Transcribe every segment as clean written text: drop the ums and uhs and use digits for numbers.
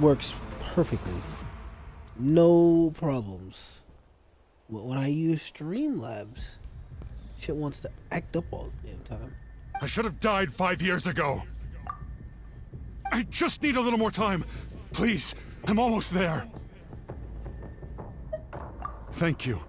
works perfectly. No problems. But when I use Streamlabs, shit wants to act up all the damn time. I should have died 5 years ago. I just need a little more time. Please, I'm almost there. Thank you.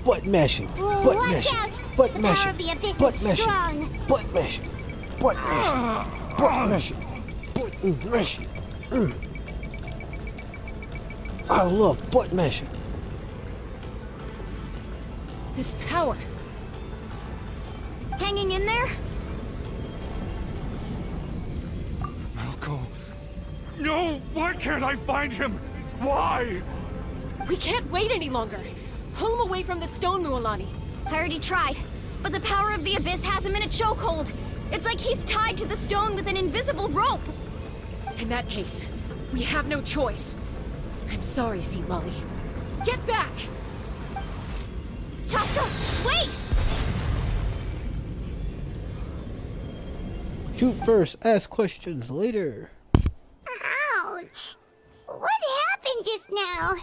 Butt mashing, butt mashing, butt mashing, butt mashing, butt mashing, butt mashing, butt mashing, butt mashing. I love butt mashing. This power. Hanging in there? Malco. No! Why can't I find him? Why? We can't wait any longer. Pull him away from the stone, Mualani. I already tried, but the power of the abyss has him in a chokehold. It's like he's tied to the stone with an invisible rope. In that case, we have no choice. I'm sorry, Sea Molly. Get back! Chaska, wait! Shoot first, ask questions later. Ouch! What happened just now?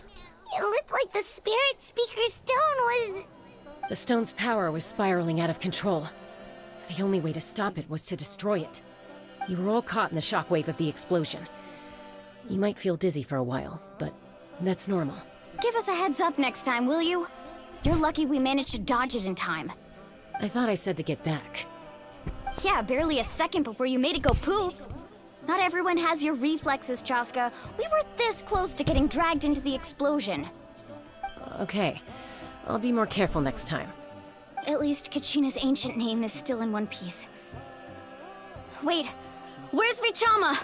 It looked like the spirit speaker's stone was... The stone's power was spiraling out of control. The only way to stop it was to destroy it. You were all caught in the shockwave of the explosion. You might feel dizzy for a while, but that's normal. Give us a heads up next time, will you? You're lucky we managed to dodge it in time. I thought I said to get back. Yeah, barely a second before you made it go poof. Not everyone has your reflexes, Chaska. We were this close to getting dragged into the explosion. Okay, I'll be more careful next time. At least Kachina's ancient name is still in one piece. Wait, where's Vichama?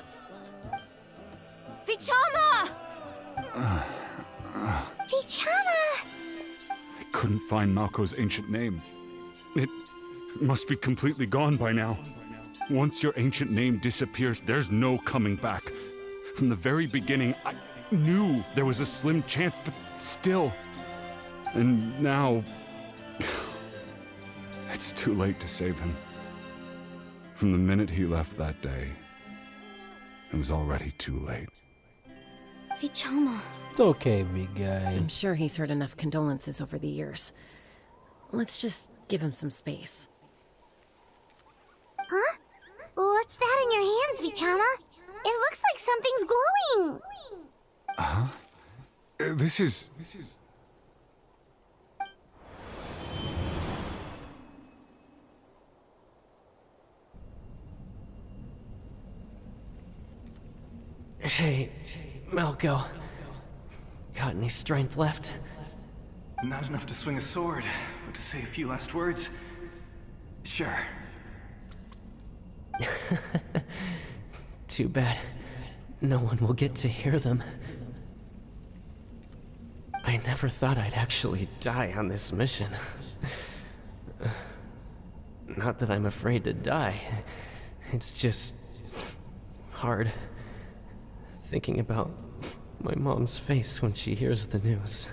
Vichama! Vichama! I couldn't find Malco's ancient name. It must be completely gone by now. Once your ancient name disappears, there's no coming back. From the very beginning, I knew there was a slim chance, but still. And now... it's too late to save him. From the minute he left that day, it was already too late. Vichama. It's okay, big guy. I'm sure he's heard enough condolences over the years. Let's just give him some space. Huh? What's that in your hands, Vichama? It looks like something's glowing. Huh? This is... Hey, Malco. Got any strength left? Not enough to swing a sword, but to say a few last words? Sure. Too bad. No one will get to hear them. I never thought I'd actually die on this mission. Not that I'm afraid to die. It's just... hard. Thinking about my mom's face when she hears the news.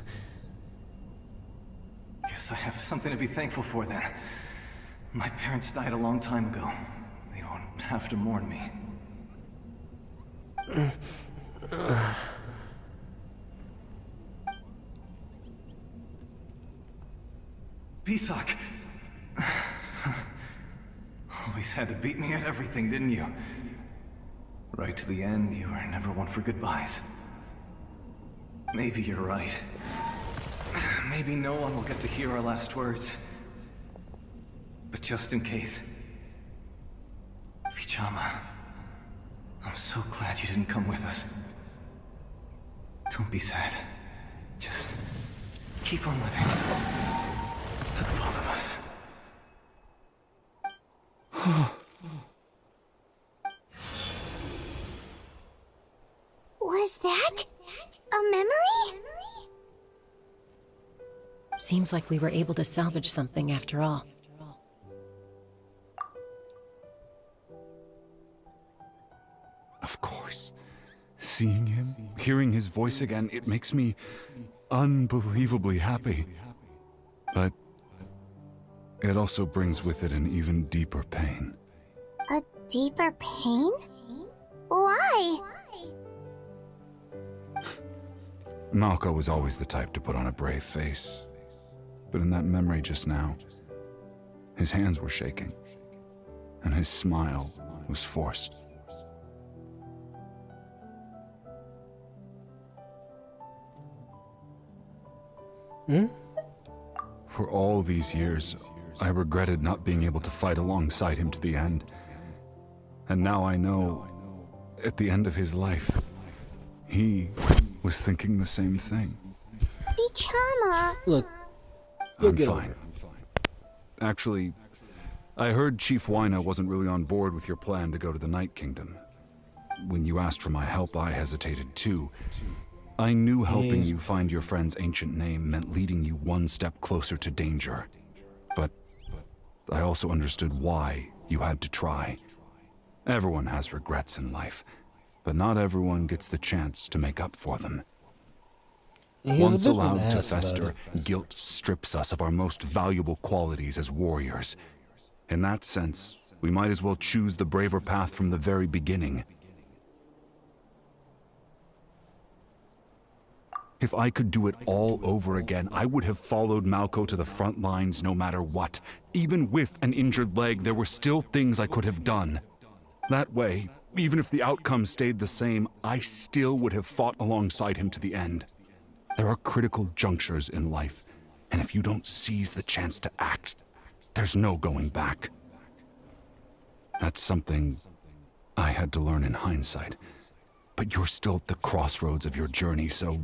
Guess I have something to be thankful for then. My parents died a long time ago. They won't have to mourn me. Pisak! Always had to beat me at everything, didn't you? Right to the end, you were never one for goodbyes. Maybe you're right. Maybe no one will get to hear our last words. But just in case... Vichama, I'm so glad you didn't come with us. Don't be sad. Just keep on living. For the both of us. Was that a memory? Seems like we were able to salvage something after all. Of course. Seeing him, hearing his voice again, it makes me unbelievably happy. But it also brings with it an even deeper pain. A deeper pain? Why? Malco was always the type to put on a brave face. But in that memory just now, his hands were shaking, and his smile was forced. For all these years, I regretted not being able to fight alongside him to the end. And now I know, at the end of his life, he was thinking the same thing. Bichama. Look, you'll I'm get fine. over it. Actually, I heard Chief Wyna wasn't really on board with your plan to go to the Night Kingdom. When you asked for my help, I hesitated too. I knew helping you find your friend's ancient name meant leading you one step closer to danger. But I also understood why you had to try. Everyone has regrets in life, but not everyone gets the chance to make up for them. And he was Once a bit of an allowed to ass about fester, it. guilt strips us of our most valuable qualities as warriors. In that sense, we might as well choose the braver path from the very beginning. If I could do it all over again, I would have followed Malco to the front lines no matter what. Even with an injured leg, there were still things I could have done. That way, even if the outcome stayed the same, I still would have fought alongside him to the end. There are critical junctures in life, and if you don't seize the chance to act, there's no going back. That's something I had to learn in hindsight. But you're still at the crossroads of your journey, so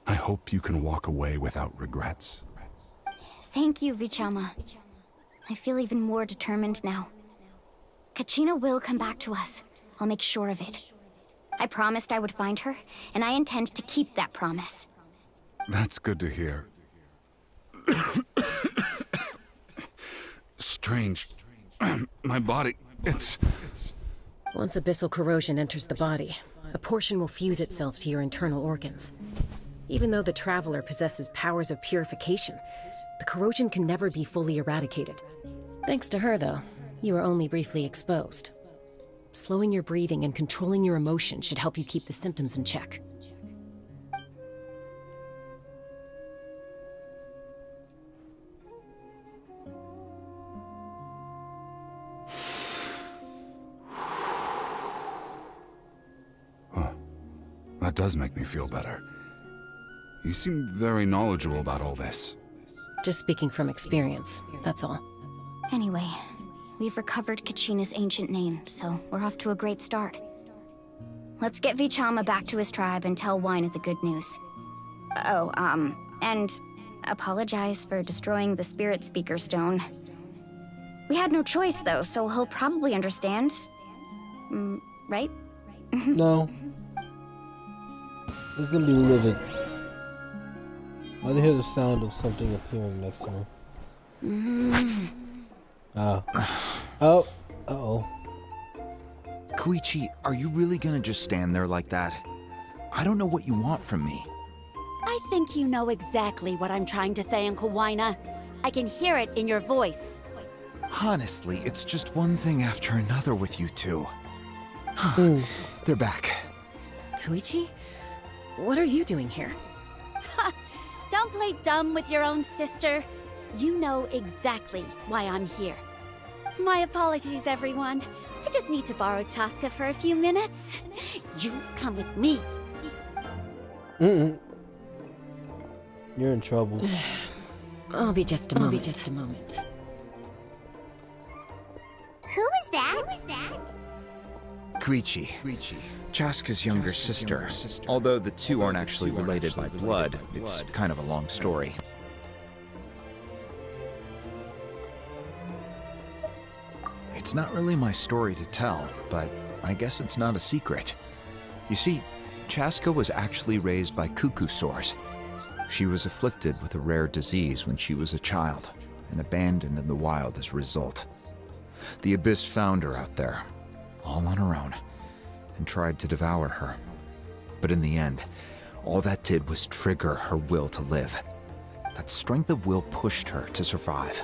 I hope you can walk away without regrets. Thank you, Vichama. I feel even more determined now. Kachina will come back to us. I'll make sure of it. I promised I would find her, and I intend to keep that promise. That's good to hear. Strange. My body, it's... Once abyssal corrosion enters the body, a portion will fuse itself to your internal organs. Even though the Traveler possesses powers of purification, the corrosion can never be fully eradicated. Thanks to her, though, you are only briefly exposed. Slowing your breathing and controlling your emotions should help you keep the symptoms in check. That does make me feel better. You seem very knowledgeable about all this. Just speaking from experience, that's all. Anyway, we've recovered Kachina's ancient name, so we're off to a great start. Let's get Vichama back to his tribe and tell Wyna the good news. Oh, and apologize for destroying the Spirit Speaker Stone. We had no choice, though, so he'll probably understand. Right? No. He's gonna be livid. I hear the sound of something appearing next to him. Oh. Oh. Uh-oh. Koichi, are you really gonna just stand there like that? I don't know what you want from me. I think you know exactly what I'm trying to say, Uncle Wyna. I can hear it in your voice. Honestly, it's just one thing after another with you two. They're back. Koichi? What are you doing here? Don't play dumb with your own sister. You know exactly why I'm here. My apologies, everyone. I just need to borrow Chaska for a few minutes. You come with me. You're in trouble. I'll be just a moment. Who is that? Koichi. Chaska's younger sister. Although the two aren't actually related by blood, it's kind of a long story. It's not really my story to tell, but I guess it's not a secret. You see, Chaska was actually raised by cuckoo sores. She was afflicted with a rare disease when she was a child, and abandoned in the wild as a result. The Abyss found her out there, all on her own, and tried to devour her. But in the end, all that did was trigger her will to live. that strength of will pushed her to survive.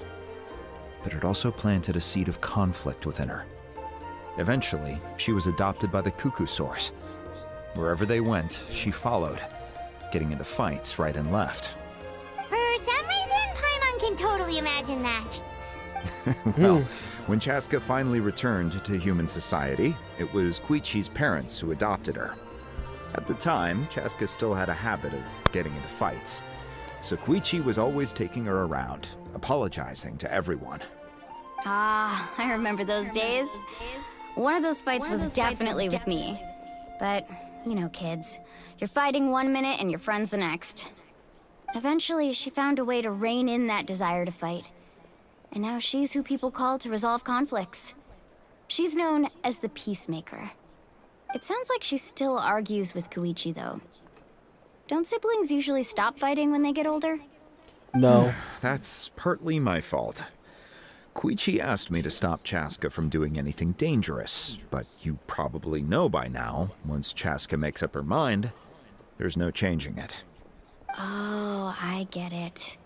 But it also planted a seed of conflict within her. Eventually, she was adopted by the Cuckoosaurs. Wherever they went, she followed, getting into fights right and left. For some reason, Paimon can totally imagine that. Well, when Chaska finally returned to human society, it was Koichi's parents who adopted her. At the time, Chaska still had a habit of getting into fights, so Koichi was always taking her around, apologizing to everyone. Ah, I remember those days. One of those fights was definitely with me. But, you know, kids. You're fighting one minute and your friend's the next. Eventually, she found a way to rein in that desire to fight. And now she's who people call to resolve conflicts. She's known as the Peacemaker. It sounds like she still argues with Koichi, though. Don't siblings usually stop fighting when they get older? No. That's partly my fault. Koichi asked me to stop Chaska from doing anything dangerous, but you probably know by now, once Chaska makes up her mind, there's no changing it. Oh, I get it.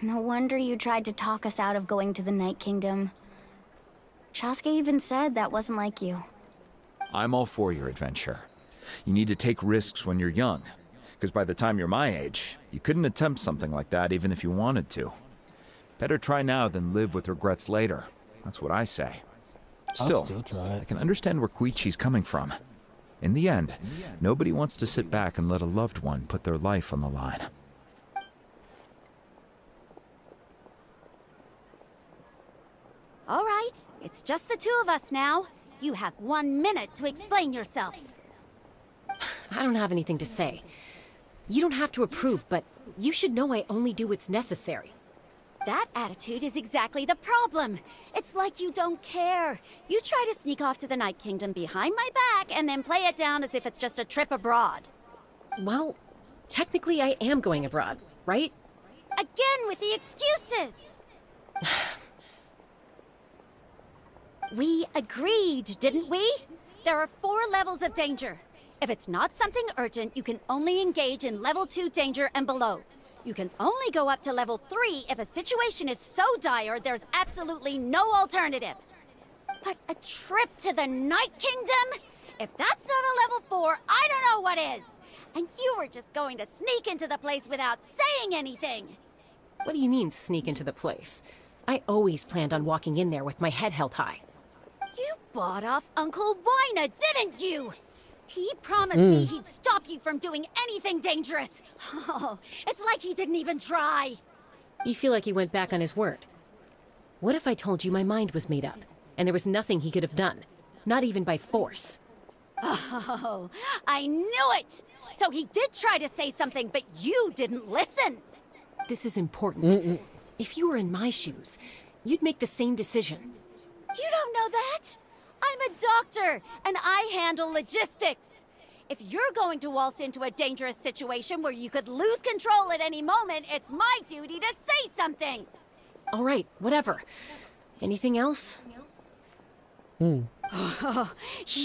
No wonder you tried to talk us out of going to the Night Kingdom. Chaska even said that wasn't like you. I'm all for your adventure. You need to take risks when you're young, because by the time you're my age, you couldn't attempt something like that even if you wanted to. Better try now than live with regrets later. That's what I say. I'll still try. I can understand where Koichi's coming from. In the end, nobody wants to sit back and let a loved one put their life on the line. All right, it's just the two of us now. You have 1 minute to explain yourself. I don't have anything to say. You don't have to approve, but you should know I only do what's necessary. That attitude is exactly the problem. It's like you don't care. You try to sneak off to the Night Kingdom behind my back and then play it down as if it's just a trip abroad. Well, technically I am going abroad, right? Again with the excuses! We agreed, didn't we? There are 4 levels of danger. If it's not something urgent, you can only engage in level 2 danger and below. You can only go up to level 3 if a situation is so dire there's absolutely no alternative. But a trip to the Night Kingdom? If that's not a level 4, I don't know what is! And you were just going to sneak into the place without saying anything! What do you mean, sneak into the place? I always planned on walking in there with my head held high. You bought off Uncle Wina, didn't you? He promised me he'd stop you from doing anything dangerous. Oh, it's like he didn't even try. You feel like he went back on his word. What if I told you my mind was made up, and there was nothing he could have done? Not even by force. Oh, I knew it! So he did try to say something, but you didn't listen. This is important. If you were in my shoes, you'd make the same decision. You don't know that? I'm a doctor, and I handle logistics. If you're going to waltz into a dangerous situation where you could lose control at any moment, it's my duty to say something. All right, whatever. Anything else? What do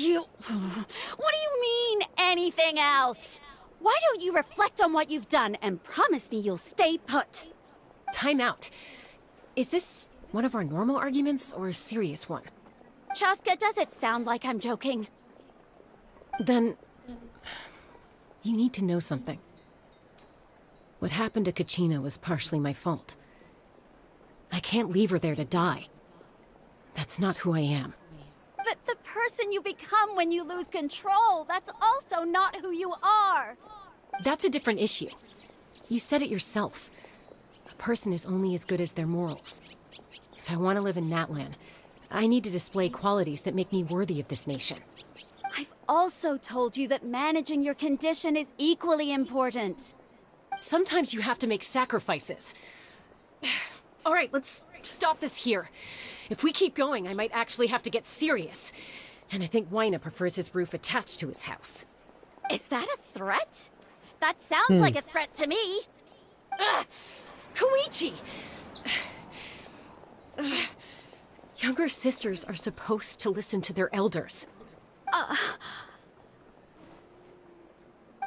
you mean, anything else? Why don't you reflect on what you've done and promise me you'll stay put? Time out. Is this one of our normal arguments or a serious one? Chaska, does it sound like I'm joking? Then, you need to know something. What happened to Kachina was partially my fault. I can't leave her there to die. That's not who I am. But the person you become when you lose control, that's also not who you are. That's a different issue. You said it yourself. A person is only as good as their morals. If I want to live in Natlan, I need to display qualities that make me worthy of this nation. I've also told you that managing your condition is equally important. Sometimes you have to make sacrifices. All right, let's stop this here. If we keep going, I might actually have to get serious. And I think Wina prefers his roof attached to his house. Is that a threat? That sounds like a threat to me. Koichi! Younger sisters are supposed to listen to their elders.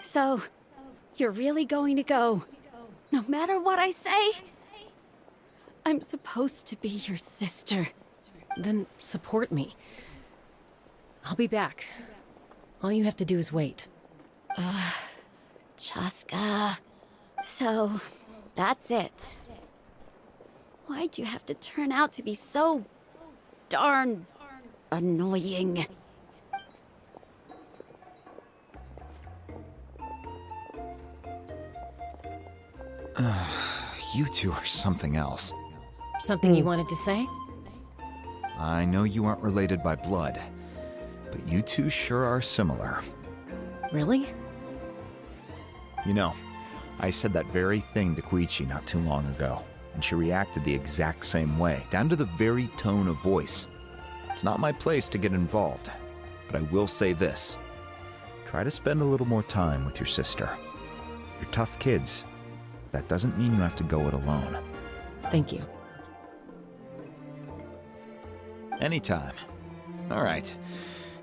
So, you're really going to go No matter what I say, I'm supposed to be your sister. Then support me. I'll be back. All you have to do is wait. Chaska. So, that's it. Why'd you have to turn out to be so darn annoying? You two are something else. Something you wanted to say? I know you aren't related by blood, but you two sure are similar. Really? You know, I said that very thing to Koichi not too long ago, and she reacted the exact same way, down to the very tone of voice. It's not my place to get involved, but I will say this. Try to spend a little more time with your sister. You're tough kids. That doesn't mean you have to go it alone. Thank you. Anytime. All right.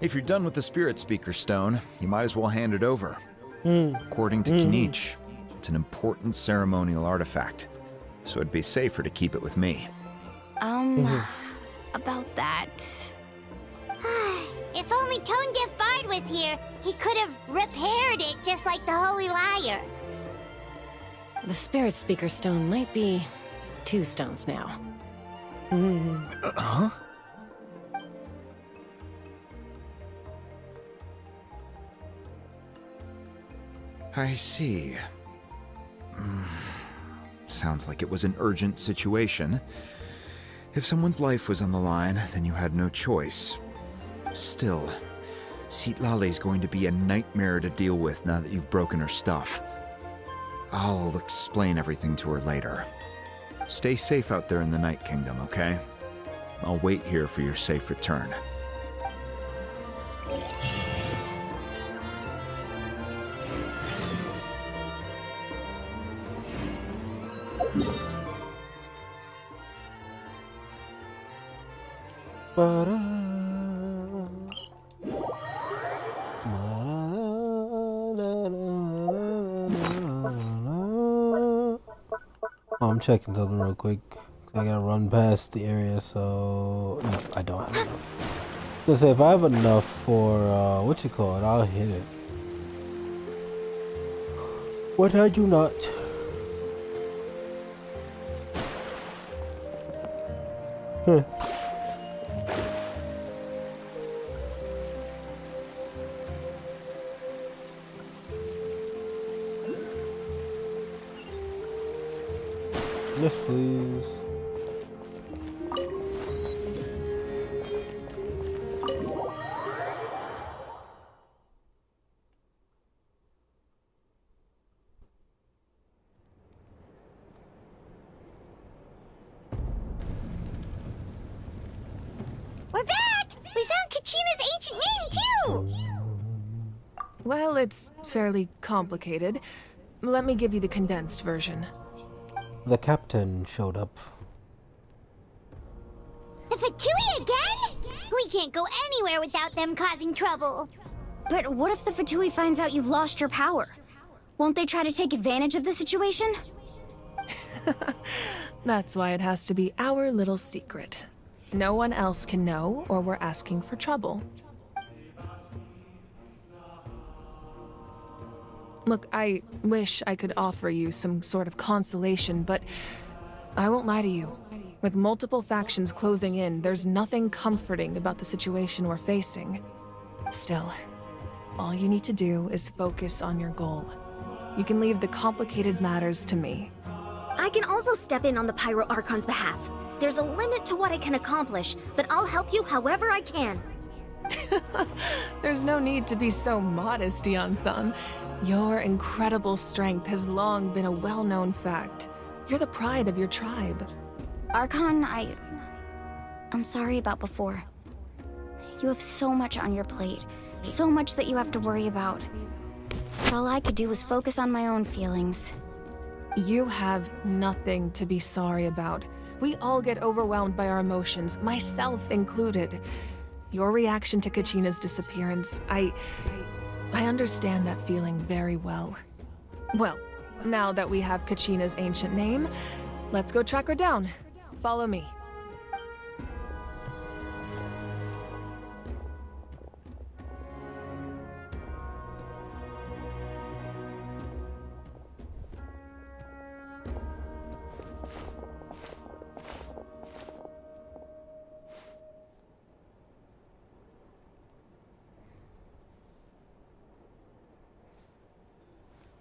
If you're done with the Spirit Speaker Stone, you might as well hand it over. According to Kinich, it's an important ceremonial artifact, so it'd be safer to keep it with me. About that. If only Tone Deaf Bard was here, he could have repaired it just like the Holy Liar. The Spirit Speaker Stone might be 2 stones now. Huh? I see. Sounds like it was an urgent situation. If someone's life was on the line, then you had no choice. Still, Citlali's going to be a nightmare to deal with now that you've broken her stuff. I'll explain everything to her later. Stay safe out there in the Night Kingdom, okay? I'll wait here for your safe return. Oh, I'm checking something real quick. I gotta run past the area, so no, I don't have enough. Let's say if I have enough for I'll hit it. What I do not. Huh. Yes, please. We're back! We found Kachina's ancient name, too! Well, it's fairly complicated. Let me give you the condensed version. The captain showed up. The Fatui again? We can't go anywhere without them causing trouble. But what if the Fatui finds out you've lost your power? Won't they try to take advantage of the situation? That's why it has to be our little secret. No one else can know, or we're asking for trouble. Look, I wish I could offer you some sort of consolation, but I won't lie to you. With multiple factions closing in, there's nothing comforting about the situation we're facing. Still, all you need to do is focus on your goal. You can leave the complicated matters to me. I can also step in on the Pyro Archon's behalf. There's a limit to what I can accomplish, but I'll help you however I can. There's no need to be so modest, Dion-san. Your incredible strength has long been a well-known fact. You're the pride of your tribe. Archon, I'm sorry about before. You have so much on your plate. So much that you have to worry about. But all I could do was focus on my own feelings. You have nothing to be sorry about. We all get overwhelmed by our emotions, myself included. Your reaction to Kachina's disappearance, I understand that feeling very well. Well, Now that we have Kachina's ancient name, let's go track her down. Follow me.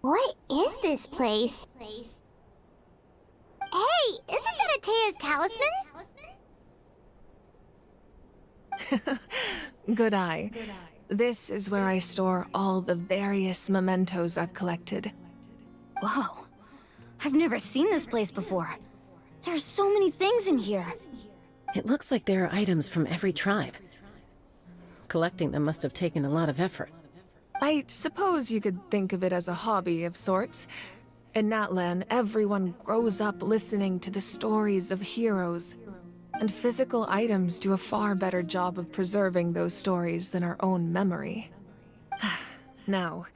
What is this place? Hey, isn't that Atea's talisman? Good eye. This is where I store all the various mementos I've collected. Whoa. I've never seen this place before. There's so many things in here. It looks like there are items from every tribe. Collecting them must have taken a lot of effort. I suppose you could think of it as a hobby of sorts. In Natlan, everyone grows up listening to the stories of heroes, and physical items do a far better job of preserving those stories than our own memory. Now,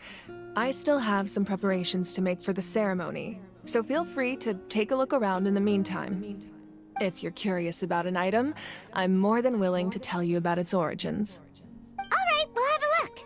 I still have some preparations to make for the ceremony, so feel free to take a look around in the meantime. If you're curious about an item, I'm more than willing to tell you about its origins. Alright, we'll have a look.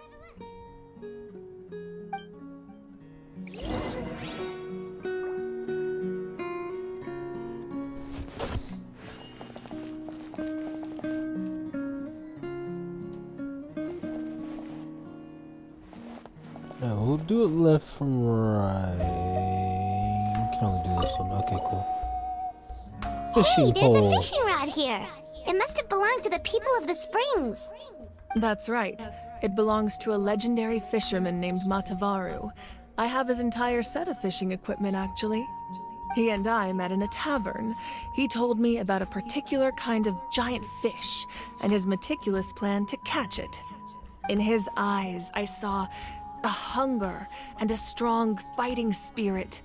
No, we'll do it left from right. We can only do this one. Okay, cool. Hey, Fishing there's pole. a fishing rod here. It must have belonged to the people of the springs. That's right. It belongs to a legendary fisherman named Matavaru. I have his entire set of fishing equipment, actually. He and I met in a tavern. He told me about a particular kind of giant fish and his meticulous plan to catch it. In his eyes, I saw a hunger and a strong fighting spirit.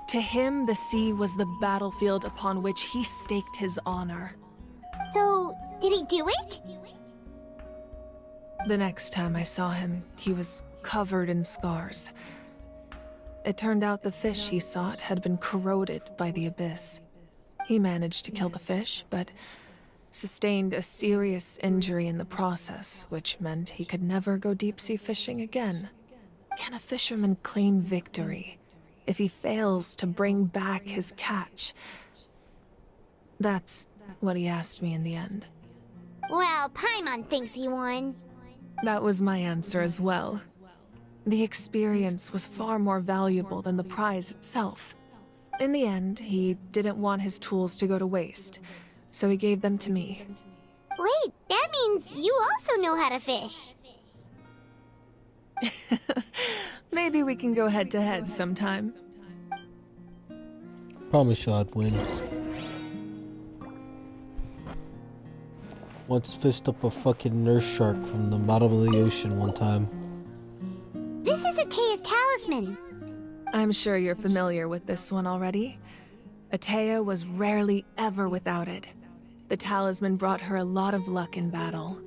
To him, the sea was the battlefield upon which he staked his honor. So, did he do it? The next time I saw him, he was covered in scars. It turned out the fish he sought had been corroded by the abyss. He managed to kill the fish, but sustained a serious injury in the process, which meant he could never go deep-sea fishing again. Can a fisherman claim victory if he fails to bring back his catch? That's what he asked me in the end. Well, Paimon thinks he won. That was my answer as well. The experience was far more valuable than the prize itself. In the end, he didn't want his tools to go to waste, so he gave them to me. Wait, that means you also know how to fish. Maybe we can go head-to-head sometime. Promise you I'd win. Once fished up a fucking nurse shark from the bottom of the ocean one time. This is Atea's talisman. I'm sure you're familiar with this one already. Atea was rarely ever without it. The talisman brought her a lot of luck in battle.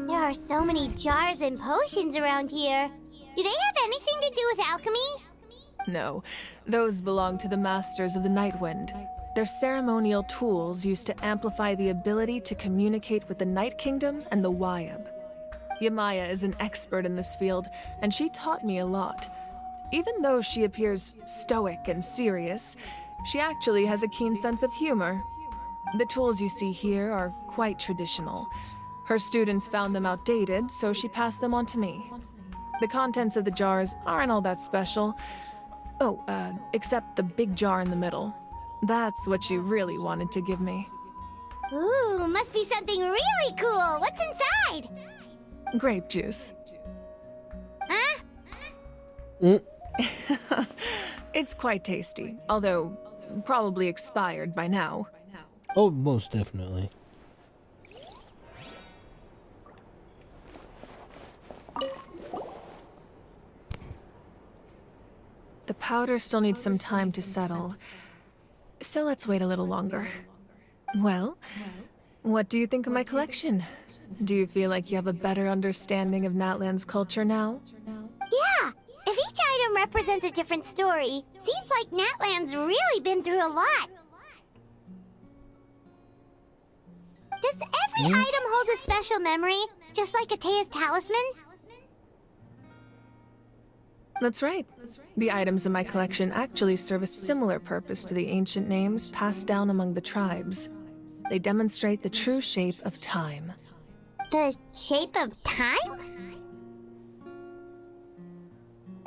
There are so many jars and potions around here. Do they have anything to do with alchemy? No, those belong to the Masters of the Nightwind. They're ceremonial tools used to amplify the ability to communicate with the Night Kingdom and the Wyab. Yamaya is an expert in this field, and she taught me a lot. Even though she appears stoic and serious, she actually has a keen sense of humor. The tools you see here are quite traditional. Her students found them outdated, so she passed them on to me. The contents of the jars aren't all that special. Oh, except the big jar in the middle. That's what she really wanted to give me. Ooh, must be something really cool. What's inside? Grape juice. Huh? It's quite tasty, although probably expired by now. Oh, most definitely. The powder still needs some time to settle, so let's wait a little longer. Well, What do you think of my collection? Do you feel like you have a better understanding of Natlan's culture now? Yeah! If each item represents a different story, seems like Natlan's really been through a lot. Does every item hold a special memory, just like Atea's talisman? That's right. The items in my collection actually serve a similar purpose to the ancient names passed down among the tribes. They demonstrate the true shape of time. The shape of time?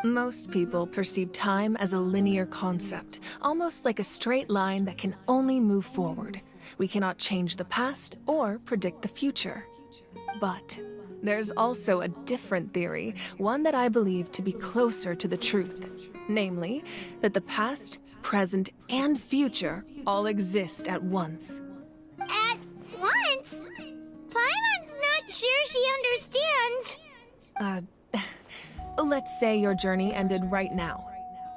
Most people perceive time as a linear concept, almost like a straight line that can only move forward. We cannot change the past or predict the future. But there's also a different theory, one that I believe to be closer to the truth. Namely, that the past, present, and future all exist at once. At once? Paimon's not sure she understands. Let's say your journey ended right now.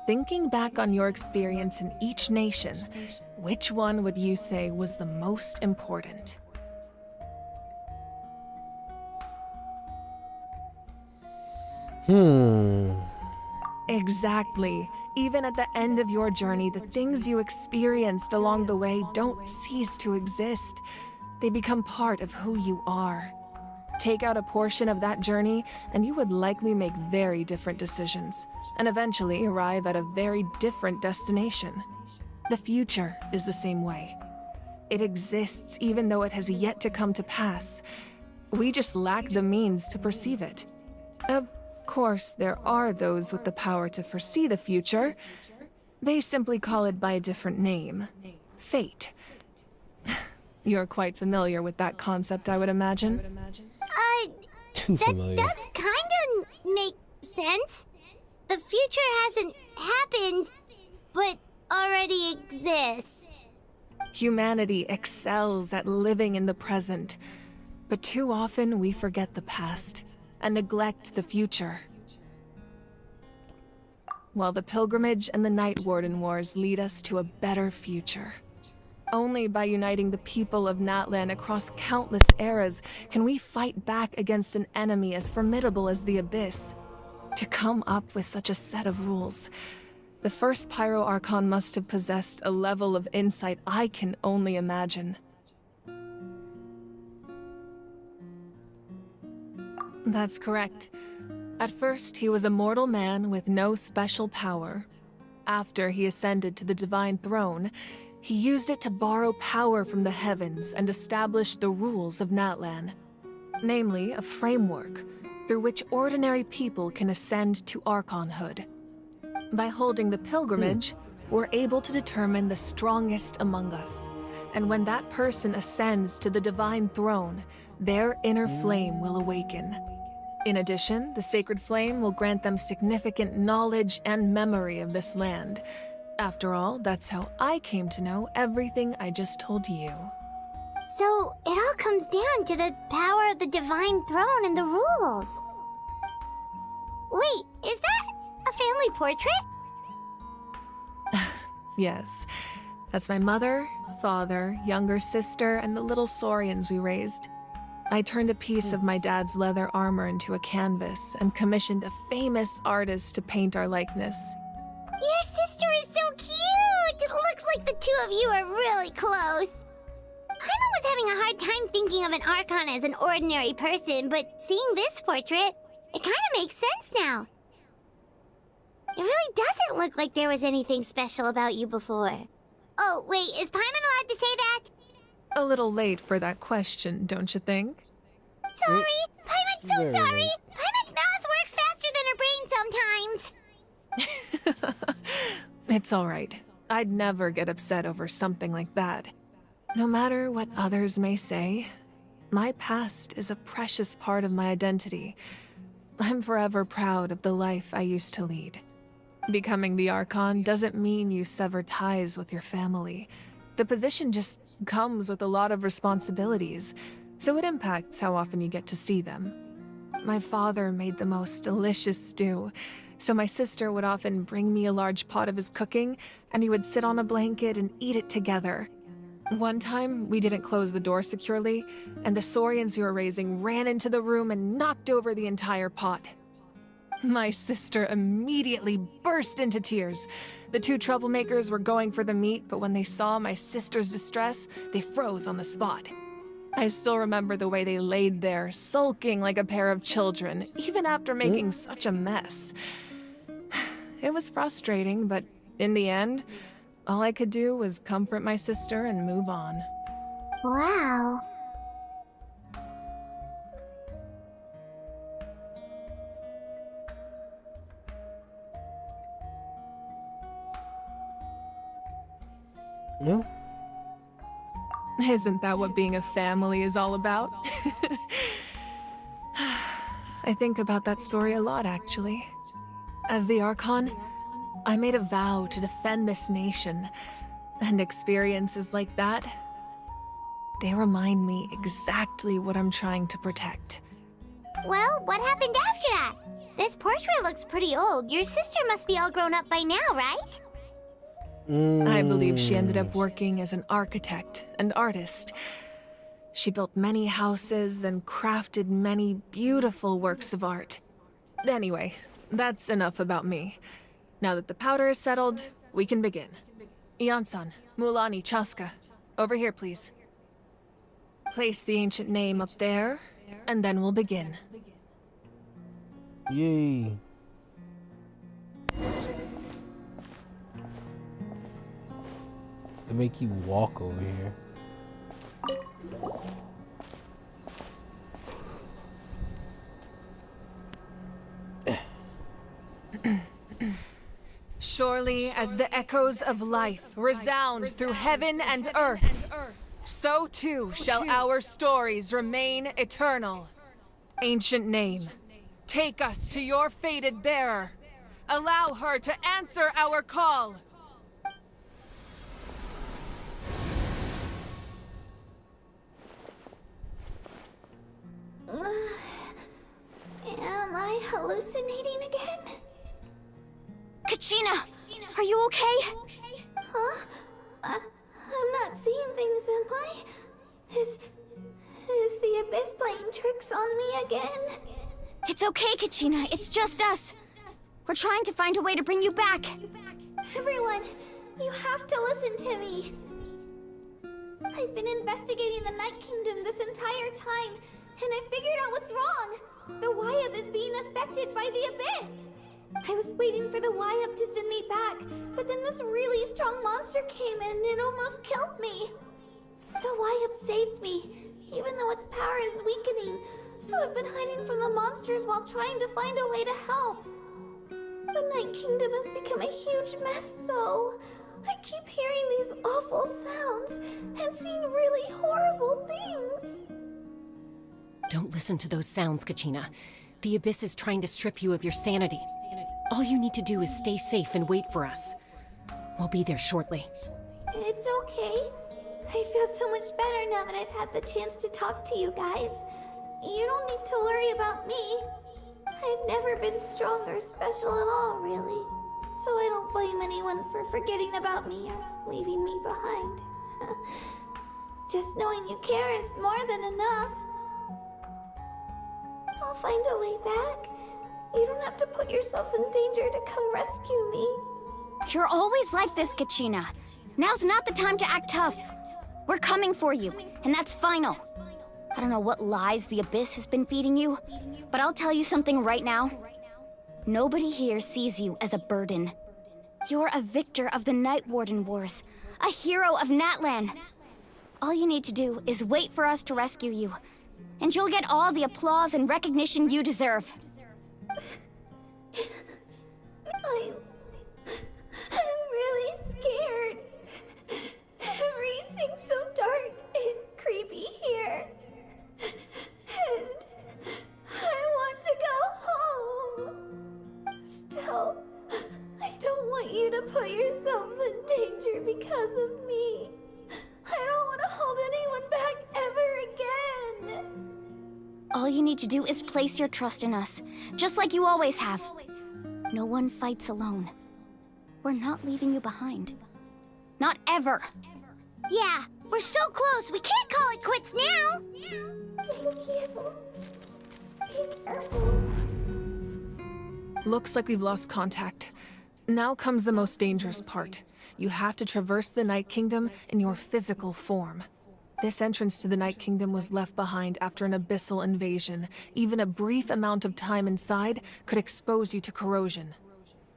Thinking back on your experience in each nation, which one would you say was the most important? Exactly. Even at the end of your journey, the things you experienced along the way don't cease to exist. They become part of who you are. Take out a portion of that journey, and you would likely make very different decisions, and eventually arrive at a very different destination. The future is the same way. It exists even though it has yet to come to pass. We just lack the means to perceive it. Of course, there are those with the power to foresee the future. They simply call it by a different name. Fate. You're quite familiar with that concept, I would imagine. Too familiar. That does kinda make sense. The future hasn't happened, but already exists. Humanity excels at living in the present, but too often we forget the past and neglect the future. While the pilgrimage and the Night Warden Wars lead us to a better future. Only by uniting the people of Natlan across countless eras can we fight back against an enemy as formidable as the Abyss. To come up with such a set of rules, the first Pyro Archon must have possessed a level of insight I can only imagine. That's correct. At first, he was a mortal man with no special power. After he ascended to the Divine Throne, he used it to borrow power from the heavens and establish the rules of Natlan. Namely, a framework through which ordinary people can ascend to Archonhood. By holding the pilgrimage, we're able to determine the strongest among us. And when that person ascends to the Divine Throne, their inner flame will awaken. In addition, the sacred flame will grant them significant knowledge and memory of this land. After all, that's how I came to know everything I just told you. So, it all comes down to the power of the Divine Throne and the rules. Wait, is that a family portrait? Yes. That's my mother, father, younger sister, and the little saurians we raised. I turned a piece of my dad's leather armor into a canvas and commissioned a famous artist to paint our likeness. Your sister is so cute! It looks like the two of you are really close. Paimon was having a hard time thinking of an Archon as an ordinary person, but seeing this portrait, it kind of makes sense now. It really doesn't look like there was anything special about you before. Oh, wait, is Paimon allowed to say that? A little late for that question, don't you think? Sorry! Paimon's so Very sorry! late. Paimon's mouth works faster than her brain sometimes! It's all right. I'd never get upset over something like that. No matter what others may say, my past is a precious part of my identity. I'm forever proud of the life I used to lead. Becoming the Archon doesn't mean you sever ties with your family. The position just comes with a lot of responsibilities, so it impacts how often you get to see them. My father made the most delicious stew, so my sister would often bring me a large pot of his cooking, and we would sit on a blanket and eat it together. One time, we didn't close the door securely, and the Saurians you were raising ran into the room and knocked over the entire pot. My sister immediately burst into tears. The two troublemakers were going for the meat, but when they saw my sister's distress, they froze on the spot. I still remember the way they laid there, sulking like a pair of children, even after making such a mess. It was frustrating, but in the end, all I could do was comfort my sister and move on. Wow. Yeah. Isn't that what being a family is all about? I think about that story a lot, actually. As the Archon, I made a vow to defend this nation, and experiences like that, they remind me exactly what I'm trying to protect. Well, what happened after that? This portrait looks pretty old. Your sister must be all grown up by now, right? I believe she ended up working as an architect and artist. She built many houses and crafted many beautiful works of art. Anyway, that's enough about me. Now that the powder is settled, we can begin. Ian-san, Mulani, Chaska, over here, please. Place the ancient name up there, and then we'll begin. Yay. They make you walk over here. Surely as the echoes of life resound through heaven and earth, so too shall our stories remain eternal. Ancient name, take us to your fated bearer. Allow her to answer our call. Am I hallucinating again? Kachina, are you okay? Huh? I'm not seeing things, am I? Is the Abyss playing tricks on me again? It's okay, Kachina. It's just us. We're trying to find a way to bring you back. Everyone, you have to listen to me. I've been investigating the Night Kingdom this entire time, and I figured out what's wrong. The Wyab is being affected by the Abyss. I was waiting for the Wyab to send me back, but then this really strong monster came in and it almost killed me. The Wyab saved me, even though its power is weakening, so I've been hiding from the monsters while trying to find a way to help. The Night Kingdom has become a huge mess, though. I keep hearing these awful sounds and seeing really horrible things. Don't listen to those sounds, Kachina. The Abyss is trying to strip you of your sanity. All you need to do is stay safe and wait for us. We'll be there shortly. It's okay. I feel so much better now that I've had the chance to talk to you guys. You don't need to worry about me. I've never been strong or special at all, really. So I don't blame anyone for forgetting about me or leaving me behind. Just knowing you care is more than enough. I'll find a way back. You don't have to put yourselves in danger to come rescue me. You're always like this, Kachina. Now's not the time to act tough. We're coming for you, and that's final. I don't know what lies the Abyss has been feeding you, but I'll tell you something right now. Nobody here sees you as a burden. You're a victor of the Night Warden Wars, a hero of Natlan. All you need to do is wait for us to rescue you, and you'll get all the applause and recognition you deserve. I'm really scared. Everything's so dark and creepy here. And I want to go home. Still, I don't want you to put yourselves in danger because of me. I don't want to hold anyone back ever again. All you need to do is place your trust in us, just like you always have. No one fights alone. We're not leaving you behind. Not ever. Yeah, We're so close, we can't call it quits now! Looks like we've lost contact. Now comes the most dangerous part. You have to traverse the Night Kingdom in your physical form. This entrance to the Night Kingdom was left behind after an abyssal invasion. Even a brief amount of time inside could expose you to corrosion.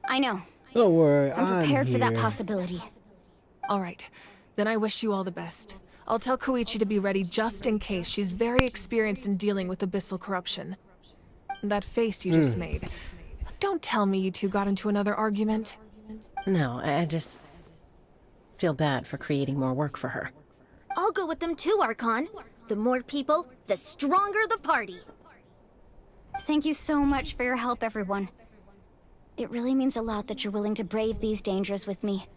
I know. Don't worry, I'm prepared for that here. possibility. All right, then I wish you all the best. I'll tell Koichi to be ready just in case. She's very experienced in dealing with abyssal corruption. That face you just made. Don't tell me you two got into another argument. No, I just feel bad for creating more work for her. I'll go with them too, Archon. The more people, the stronger the party. Thank you so much for your help, everyone. It really means a lot that you're willing to brave these dangers with me.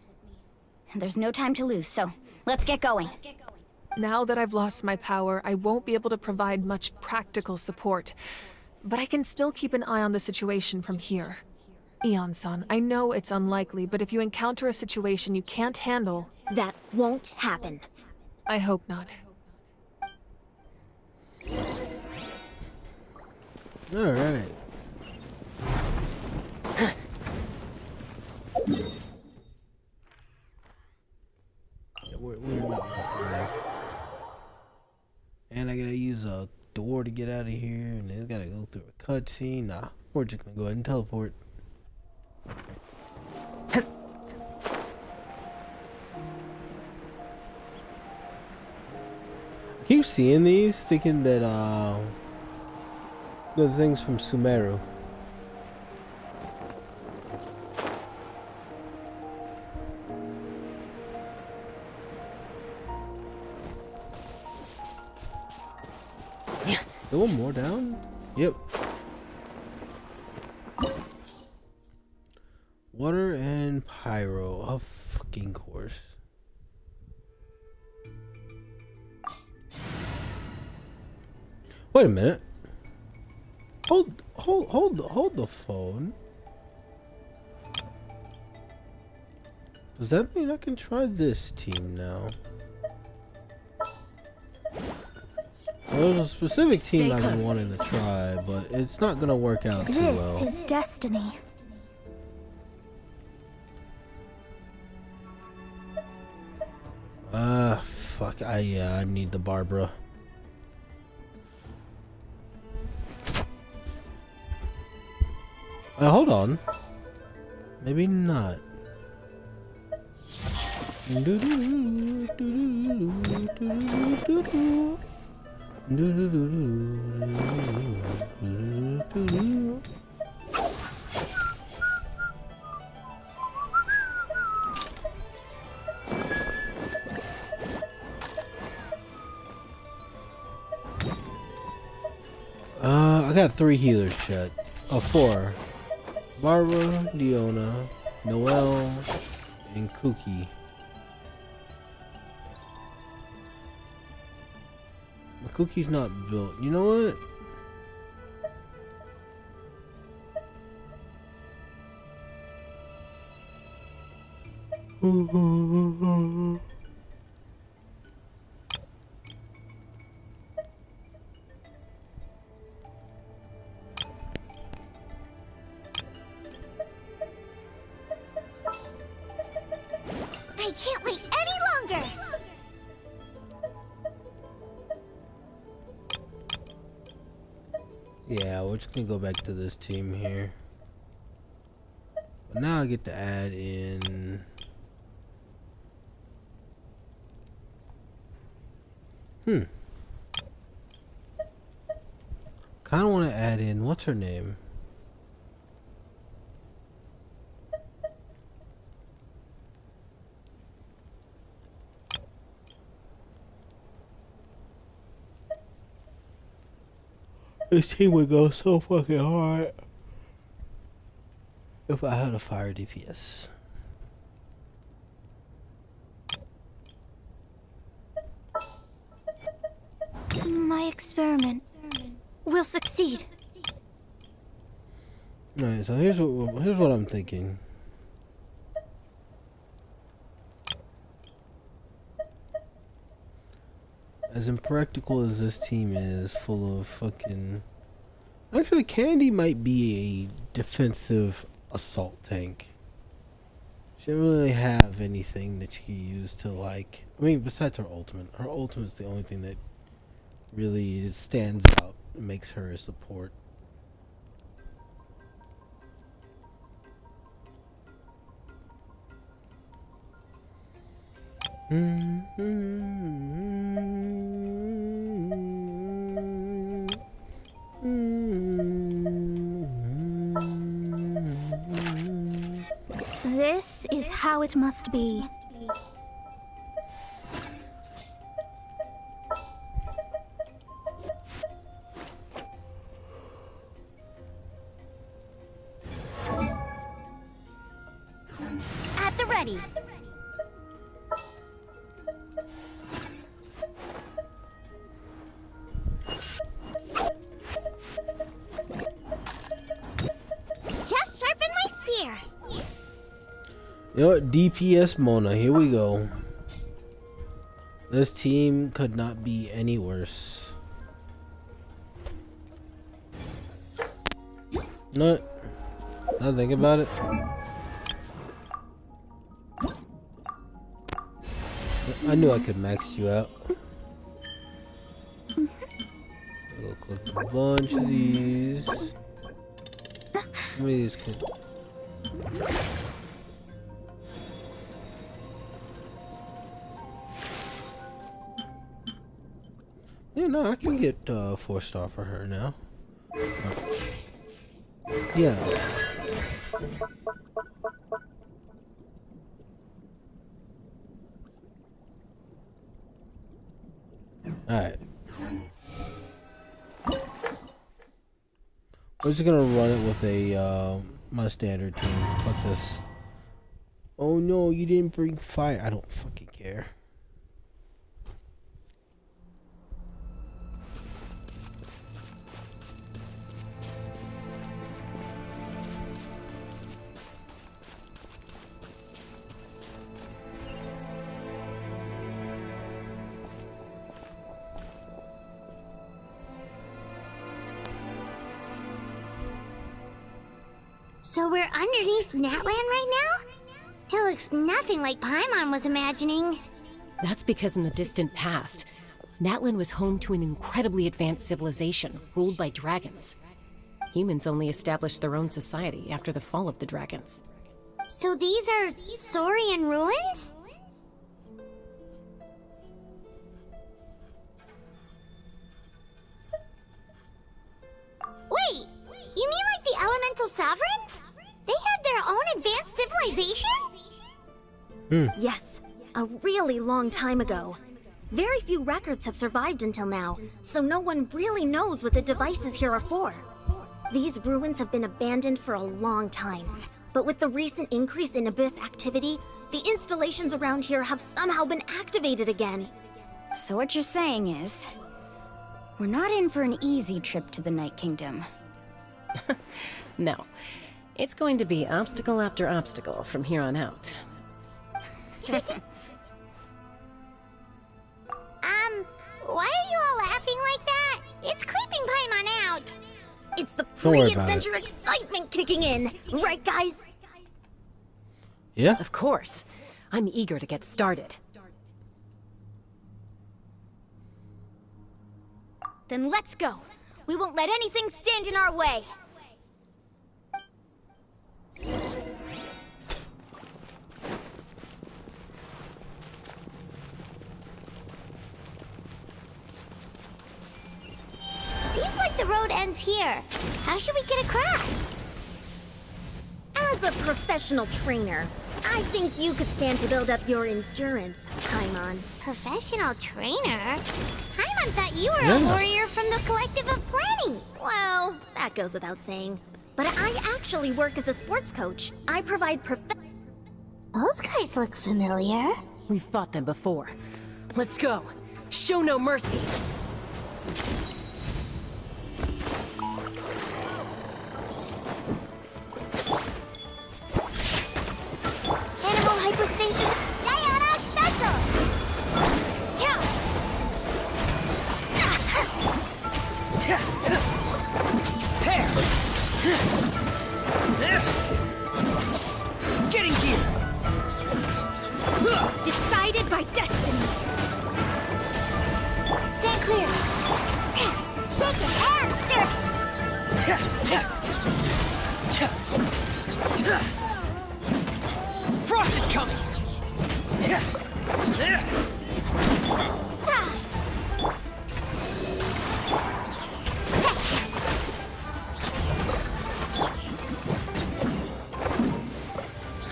And there's no time to lose, so let's get going. Now that I've lost my power, I won't be able to provide much practical support. But I can still keep an eye on the situation from here. Eon-san, I know it's unlikely, but if you encounter a situation you can't handle... That won't happen. I hope not. Alright. We're not next. And I gotta use a door to get out of here, and it's gotta go through a cutscene. Nah, we're just gonna go ahead and teleport. I keep seeing these, thinking that the things from Sumeru. There one more down? Yep. Water and pyro, of fucking course. Wait a minute. Hold the phone. Does that mean I can try this team now? Well, there's a specific team I've been wanting to try, but it's not gonna work out too well. This is destiny. Fuck. I need the Barbara. Hold on. Maybe not. I got 3 healers, chat. Oh, 4. Barbara, Leona, Noelle, and Cookie. My Cookie's not built. You know what? I can't wait any longer! Yeah, we're just gonna go back to this team here. But now I get to add in... Kinda wanna add in... What's her name? This team would go so fucking hard if I had a fire DPS. My experiment will succeed. Alright, so here's what I'm thinking. as impractical as this team is, full of fucking... Actually, Candy might be a defensive assault tank. She doesn't really have anything that she can use to, like... I mean, besides her ultimate. Her ultimate's the only thing that really stands out and makes her a support. This is how it must be. At the ready. Just sharpen my spear. You know what? DPS Mona, here we go. This team could not be any worse. Not think about it. I knew I could max you out. I'll collect a bunch of these. How many of these can... Yeah, no, I can get 4-star for her now. Yeah. Alright. We're just gonna run it with a my standard team. Fuck this. Oh no, you didn't bring fire. I don't fucking care. So we're underneath Natlan right now? It looks nothing like Paimon was imagining. That's because in the distant past, Natlan was home to an incredibly advanced civilization ruled by dragons. Humans only established their own society after the fall of the dragons. So these are Saurian ruins? Wait, you mean like the elemental sovereigns? They had their own advanced civilization? Yes, a really long time ago. Very few records have survived until now, so no one really knows what the devices here are for. These ruins have been abandoned for a long time, but with the recent increase in Abyss activity, the installations around here have somehow been activated again. So what you're saying is, we're not in for an easy trip to the Night Kingdom. No. It's going to be obstacle after obstacle from here on out. Why are you all laughing like that? It's creeping Paimon out. It's the Don't worry about pre-adventure excitement kicking in, right guys? Yeah? Of course. I'm eager to get started. Then let's go. We won't let anything stand in our way. Seems like the road ends here. How should we get across? As a professional trainer, I think you could stand to build up your endurance, Paimon. Professional trainer? Paimon thought you were Yeah. a warrior from the Collective of Planning. Well, that goes without saying. But I actually work as a sports coach. I provide Those guys look familiar. We've fought them before. Let's go. Show no mercy. Animal hypostasis. Diana special. Yeah. Frost is coming!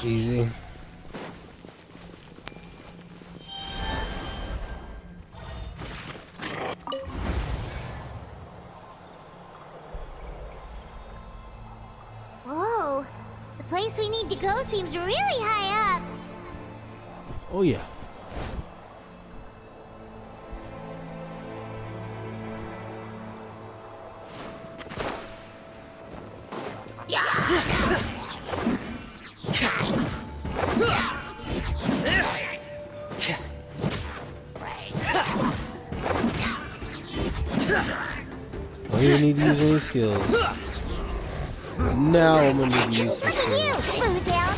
Easy. Whoa. The place we need to go seems really high up. Oh yeah. Oh, you need to use any skills. Now I'm gonna need to use some Look at you, skills. Boozel.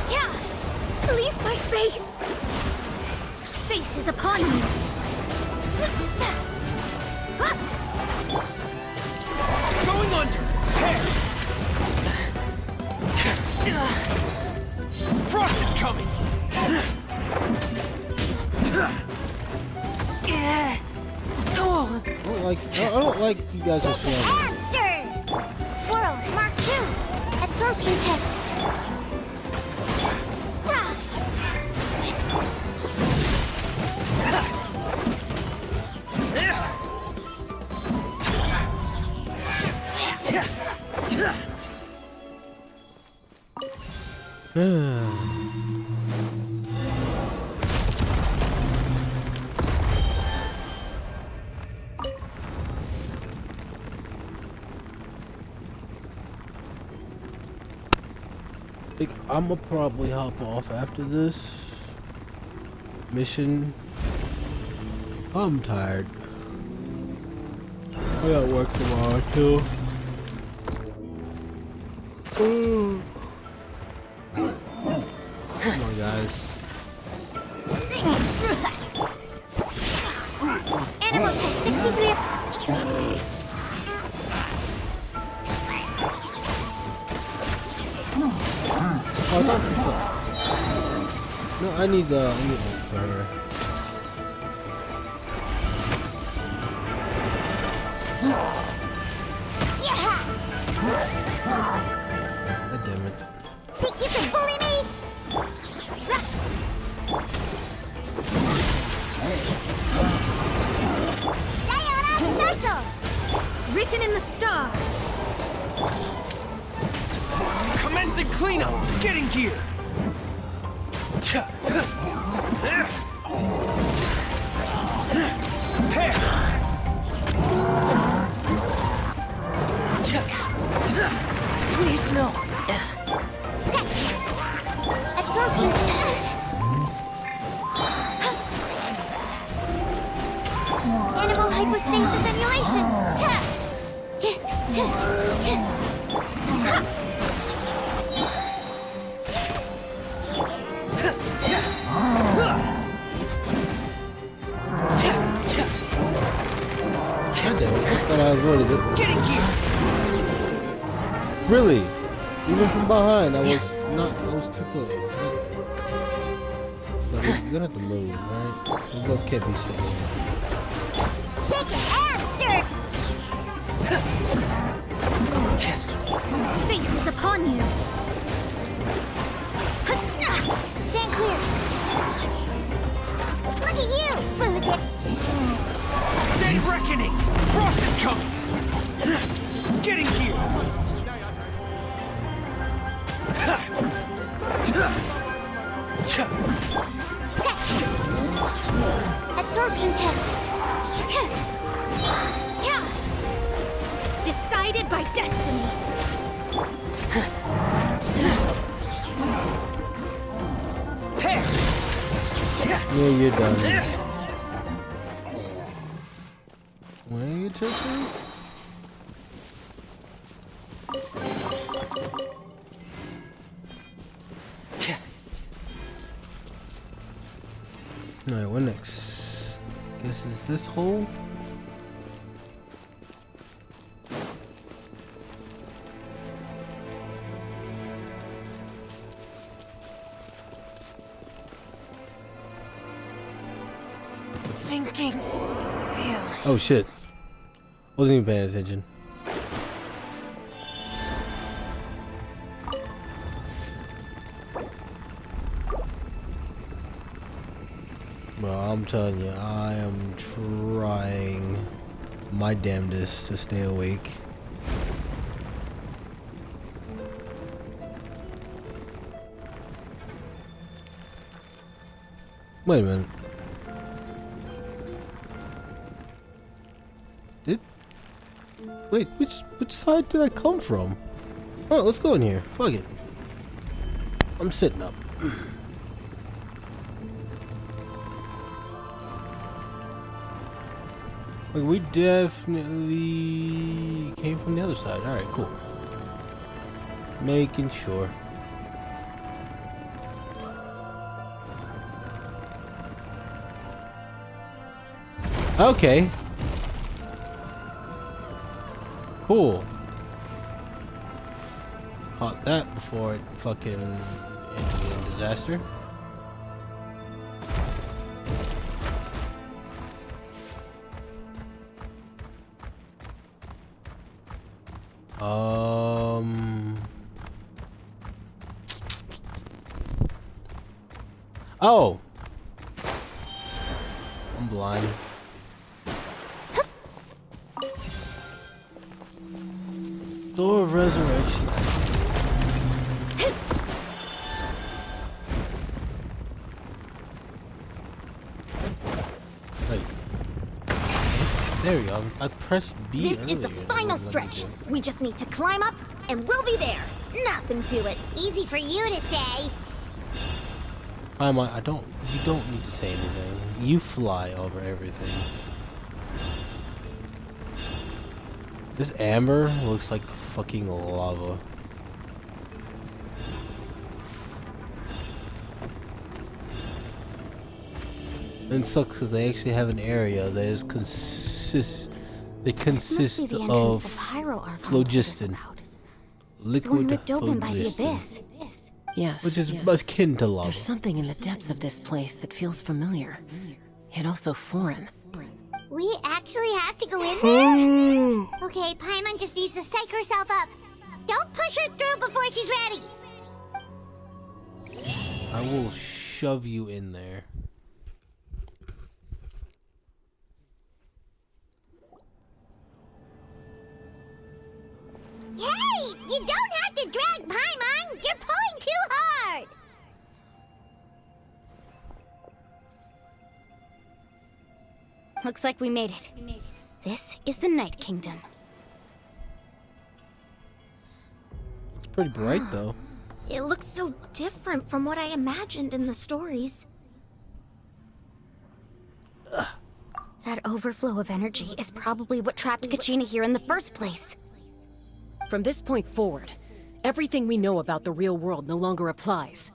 Yeah! Leave my space! Fate is upon you! Going under! Frost is coming! I don't like you guys are swimming. And stir. Swirl, Mark 2. Absorption test. I'm gonna probably hop off after this mission. I'm tired. I got work tomorrow too. Come on, guys. Animal test 63. Oh, I no, I need one for her. God damn it. Think you can bully me? Sayonara special! Written in the stars! Commencing cleanup! Getting gear! Please no! Scratch! Absorption test. Animal hypostasis emulation! God damn it, I thought I avoided it. Getting gear! Really? Even from behind, I was too close. Okay. But you're gonna have to move, right? You both can't be sitting here. Shake it and stir! Fate is upon you! Stand clear! Look at you, Boozer! Day reckoning! Frost is coming! Getting gear! Scratch! Absorption test! Decided by destiny! Yeah, you're done. Where are you taking? Alright, what next? Guess it's this hole? sinking. Feel. Oh shit. Wasn't even paying attention. Well, I'm telling you, I am trying my damnedest to stay awake. Wait a minute. Wait, which side did I come from? Alright, let's go in here. Fuck it. I'm sitting up. Like, we definitely came from the other side. Alright, cool. Making sure. Okay. Cool. Caught that before it fucking ended in disaster. Oh. I'm blind. Door of Resurrection. Wait. There we go. I pressed B. This is the final stretch. We just need to climb up, and we'll be there. Nothing to it. Easy for you to say. You don't need to say anything. You fly over everything. This amber looks like fucking lava. And it sucks because they actually have an area that is consists of phlogiston. Liquid phlogiston. Yes. Which is akin to lava. There's something in the depths of this place that feels familiar, yet also foreign. We actually have to go in there? Okay, Paimon just needs to psych herself up. Don't push her through before she's ready. I will shove you in there. Hey, you don't have to drag Paimon. You're pulling too hard. Looks like we made it. This is the Night Kingdom. It's pretty bright though. It looks so different from what I imagined in the stories. That overflow of energy is probably what trapped Kachina here in the first place. From this point forward, everything we know about the real world no longer applies.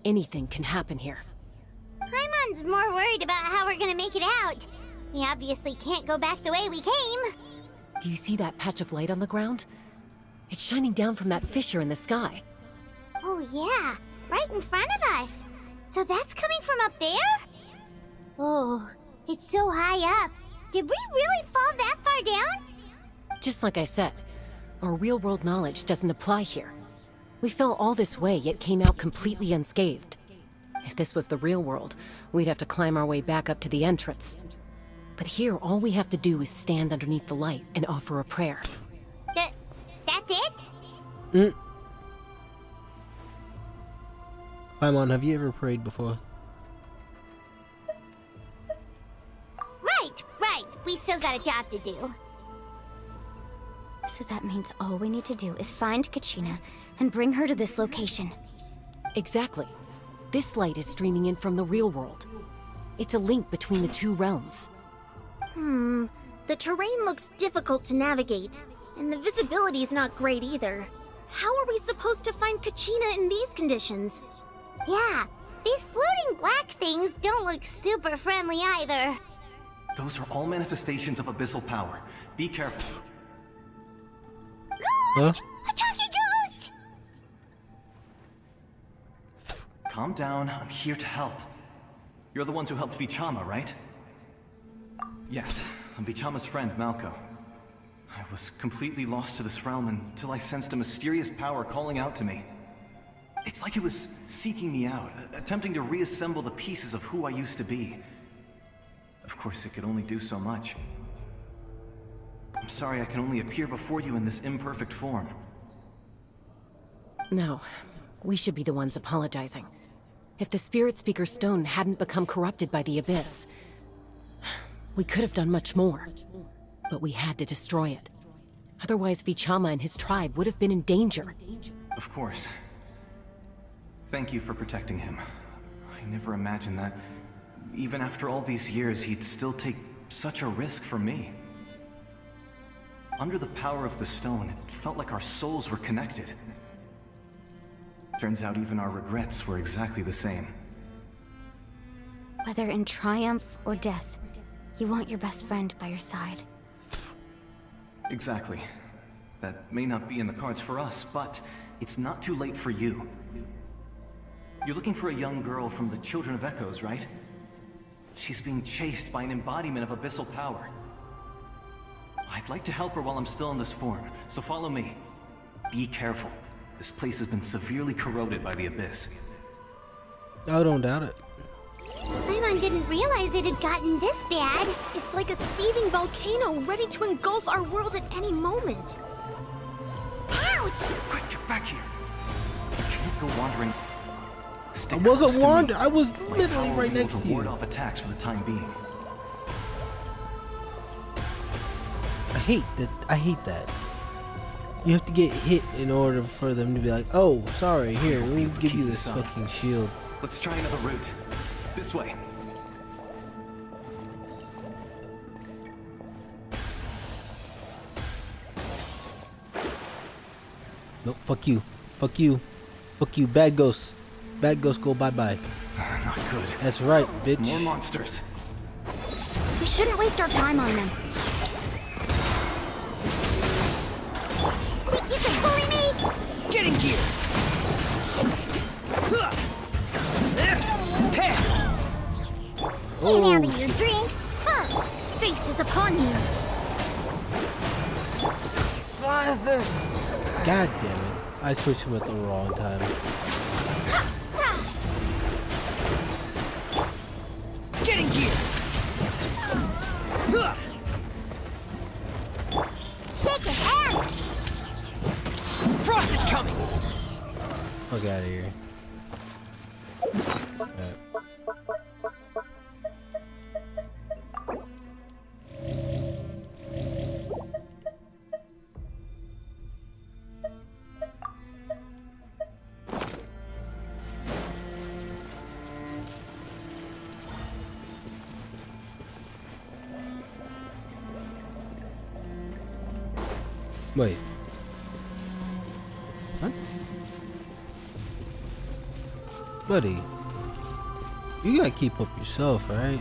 Anything can happen here. Paimon's more worried about how we're gonna make it out. We obviously can't go back the way we came. Do you see that patch of light on the ground? It's shining down from that fissure in the sky. Oh yeah, right in front of us. So that's coming from up there? Oh, it's so high up. Did we really fall that far down? Just like I said, our real-world knowledge doesn't apply here. We fell all this way, yet came out completely unscathed. If this was the real world, we'd have to climb our way back up to the entrance. But here, all we have to do is stand underneath the light and offer a prayer. That's it? Paimon, have you ever prayed before? Right. We still got a job to do. So that means all we need to do is find Kachina and bring her to this location. Exactly. This light is streaming in from the real world. It's a link between the two realms. The terrain looks difficult to navigate, and the visibility's not great either. How are we supposed to find Kachina in these conditions? Yeah, these floating black things don't look super friendly either. Those are all manifestations of abyssal power. Be careful. Ghost! A talking ghost! Calm down, I'm here to help. You're the ones who helped Vichama, right? Yes, I'm Vichama's friend, Malco. I was completely lost to this realm until I sensed a mysterious power calling out to me. It's like it was seeking me out, attempting to reassemble the pieces of who I used to be. Of course, it could only do so much. I'm sorry I can only appear before you in this imperfect form. No, we should be the ones apologizing. If the Spirit Speaker's stone hadn't become corrupted by the Abyss, we could have done much more. But we had to destroy it. Otherwise, Vichama and his tribe would have been in danger. Of course. Thank you for protecting him. I never imagined that, even after all these years, he'd still take such a risk for me. Under the power of the stone, it felt like our souls were connected. Turns out even our regrets were exactly the same. Whether in triumph or death, you want your best friend by your side. Exactly. That may not be in the cards for us, but it's not too late for you. You're looking for a young girl from the Children of Echoes, right? She's being chased by an embodiment of abyssal power. I'd like to help her while I'm still in this form, so follow me. Be careful. This place has been severely corroded by the Abyss. I don't doubt it. Paimon didn't realize it had gotten this bad. It's like a seething volcano ready to engulf our world at any moment. Ouch! Quick, get back here! You can't go wandering. Stick I close wasn't to me. wandering. I was My literally power right will be able next to to ward you. off attacks for the time being. I hate that. You have to get hit in order for them to be like, oh, sorry, here, let me able to give keep you this this up. fucking shield. Let's try another route. This way. Nope, fuck you. Fuck you. Fuck you. Bad ghosts. Bad ghosts go bye-bye. Not good. That's right, bitch. More monsters. We shouldn't waste our time on them. Quick, you can bully me! Get in gear! Ain't having your drink? Huh! Fate is upon you. Father! God damn it. I switched him at the wrong time. Get in gear! Shake your hand! Frost is coming! Fuck out of here. Alright. Wait. What? Buddy. You gotta keep up yourself, right?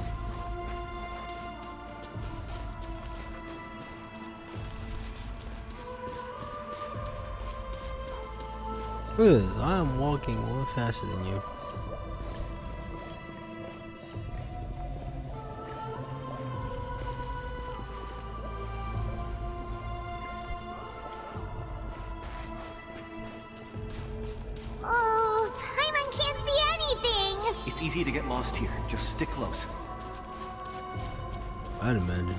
Look at this. I am walking way faster than you. Oh, Paimon can't see anything! It's easy to get lost here. Just stick close. I'd imagine.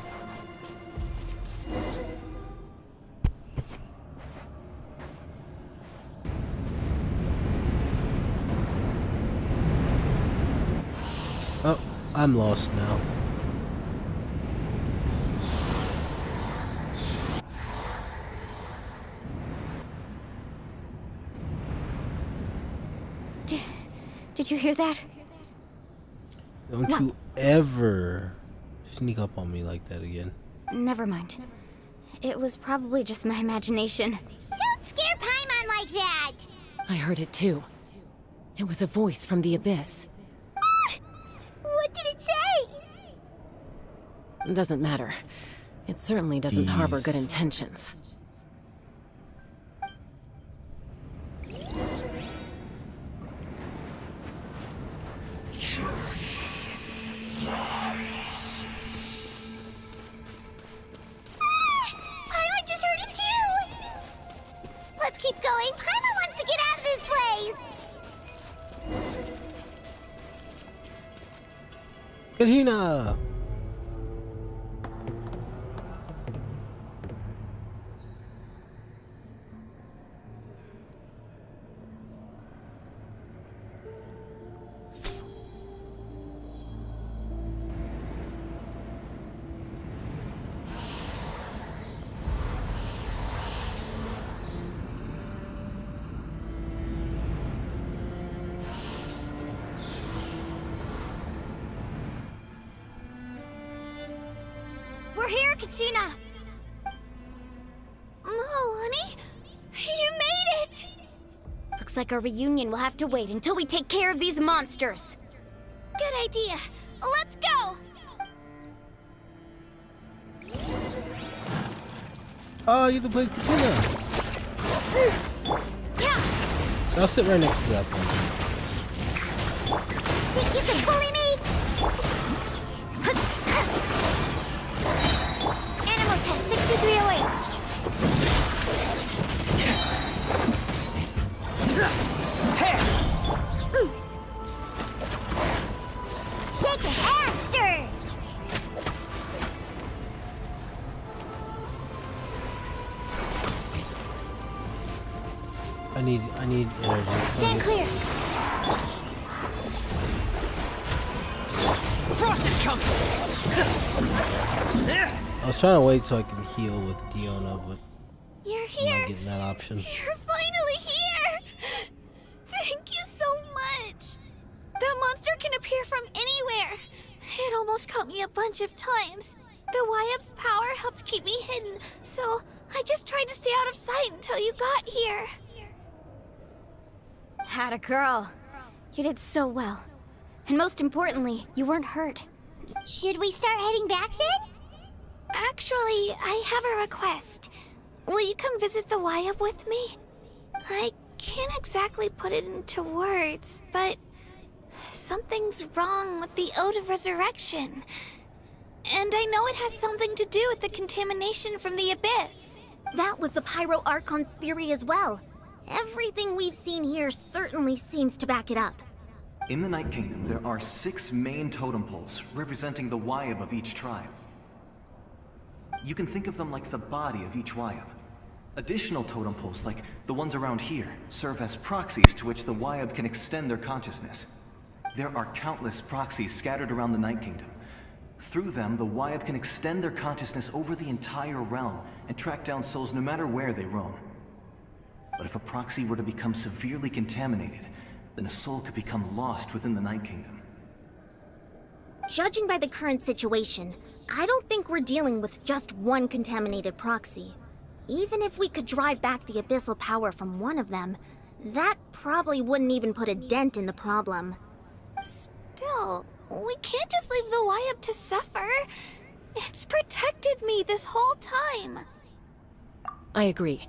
Oh, I'm lost now. Did you hear that? Don't you ever sneak up on me like that again. Never mind. It was probably just my imagination. Don't scare Paimon like that! I heard it too. It was a voice from the Abyss. What did it say? It doesn't matter. It certainly doesn't harbor good intentions. Katina! We're here, Kachina! Honey? You made it! Looks like our reunion will have to wait until we take care of these monsters. Good idea. Let's go! Oh, you can play Katina. Yeah! I'll sit right next to that one. Think you can bully me? Animal test 6308. Shake a hamster! I need energy. Stand clear. Frost is coming! I was trying to wait so I can heal with Diona, but You're I'm here. not getting that option. You're finally here! Thank you so much! That monster can appear from anywhere. It almost caught me a bunch of times. The YF's power helped keep me hidden, so I just tried to stay out of sight until you got here. Had a girl. You did so well. And most importantly, you weren't hurt. Should we start heading back then? Actually, I have a request. Will you come visit the YF with me? I can't exactly put it into words, but something's wrong with the Ode of Resurrection. And I know it has something to do with the contamination from the Abyss. That was the Pyro Archon's theory as well. Everything we've seen here certainly seems to back it up. In the Night Kingdom, there are 6 main totem poles representing the Wyab of each tribe. You can think of them like the body of each Wyab. Additional totem poles, like the ones around here, serve as proxies to which the Wyab can extend their consciousness. There are countless proxies scattered around the Night Kingdom. Through them, the Wyab can extend their consciousness over the entire realm and track down souls no matter where they roam. But if a proxy were to become severely contaminated, then a soul could become lost within the Night Kingdom. Judging by the current situation, I don't think we're dealing with just one contaminated proxy. Even if we could drive back the abyssal power from one of them, that probably wouldn't even put a dent in the problem. Still, we can't just leave the YF to suffer. It's protected me this whole time. I agree.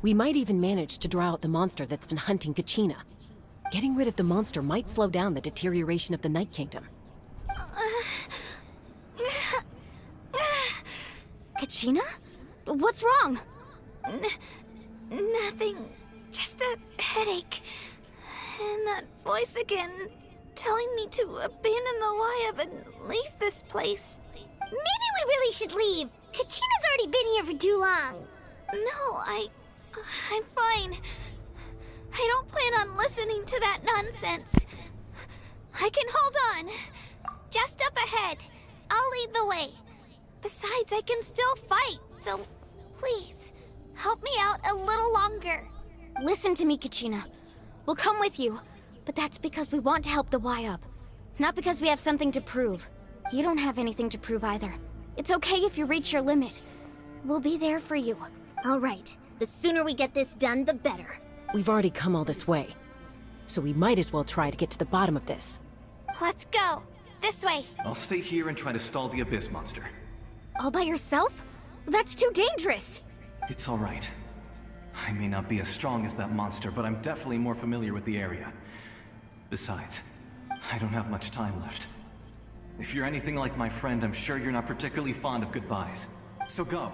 We might even manage to draw out the monster that's been hunting Kachina. Getting rid of the monster might slow down the deterioration of the Night Kingdom. Kachina? What's wrong? Nothing. Just a headache. And that voice again, telling me to abandon the YF and leave this place. Maybe we really should leave. Kachina's already been here for too long. No, I'm fine. I don't plan on listening to that nonsense. I can hold on. Just up ahead. I'll lead the way. Besides, I can still fight, so please, help me out a little longer. Listen to me, Kachina. We'll come with you, but that's because we want to help the YUB. Not because we have something to prove. You don't have anything to prove either. It's okay if you reach your limit. We'll be there for you. All right. The sooner we get this done, the better. We've already come all this way, so we might as well try to get to the bottom of this. Let's go. This way. I'll stay here and try to stall the Abyss monster. All by yourself? That's too dangerous. It's all right. I may not be as strong as that monster, but I'm definitely more familiar with the area. Besides, I don't have much time left. If you're anything like my friend, I'm sure you're not particularly fond of goodbyes. So go.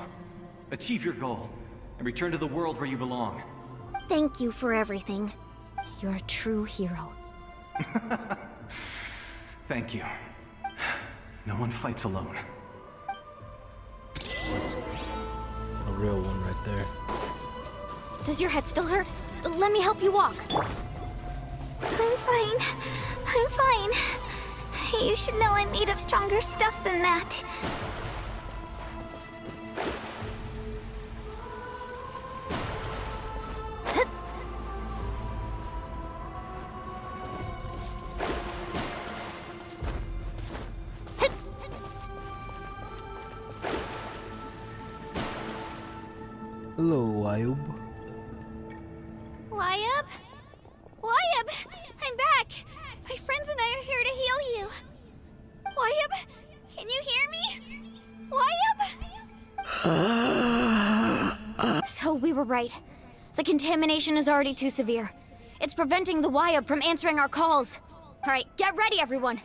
Achieve your goal, and return to the world where you belong. Thank you for everything. You're a true hero. Thank you. No one fights alone. A real one right there. Does your head still hurt? Let me help you walk. I'm fine. I'm fine. You should know I'm made of stronger stuff than that. Hello, Wyob. Wyabb? Wyabb! I'm back! My friends and I are here to heal you. Wyabb? Can you hear me? Wyabb? So we were right. The contamination is already too severe. It's preventing the Wyabb from answering our calls. Alright, get ready everyone.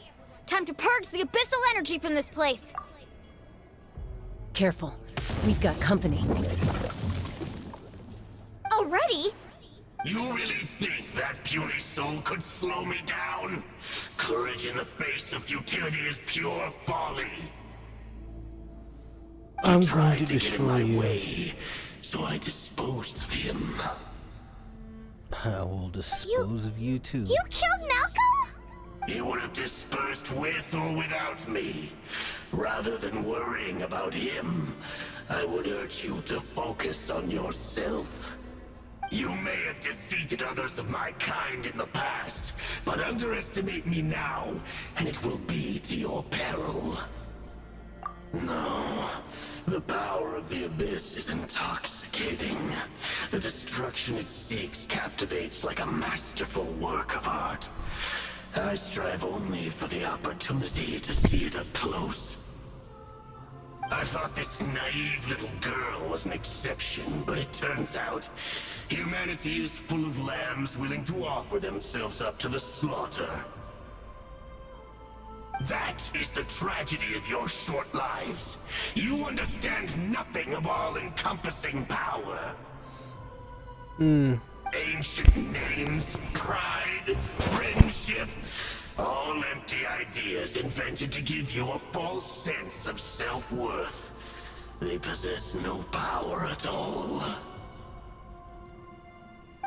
Time to purge the abyssal energy from this place. Careful. We've got company. Already? You really think that puny soul could slow me down? Courage in the face of futility is pure folly. I'm He going tried to get in destroy my you. way, so I disposed of him. I will dispose of you too. You killed Malcolm? He would have dispersed with or without me. Rather than worrying about him, I would urge you to focus on yourself. You may have defeated others of my kind in the past, but underestimate me now, and it will be to your peril. No, the power of the Abyss is intoxicating. The destruction it seeks captivates like a masterful work of art. I strive only for the opportunity to see it up close. I thought this naive little girl was an exception, but it turns out humanity is full of lambs willing to offer themselves up to the slaughter. That is the tragedy of your short lives. You understand nothing of all-encompassing power. Ancient names, pride, friendship, all empty ideas invented to give you a false sense of self-worth. They possess no power at all.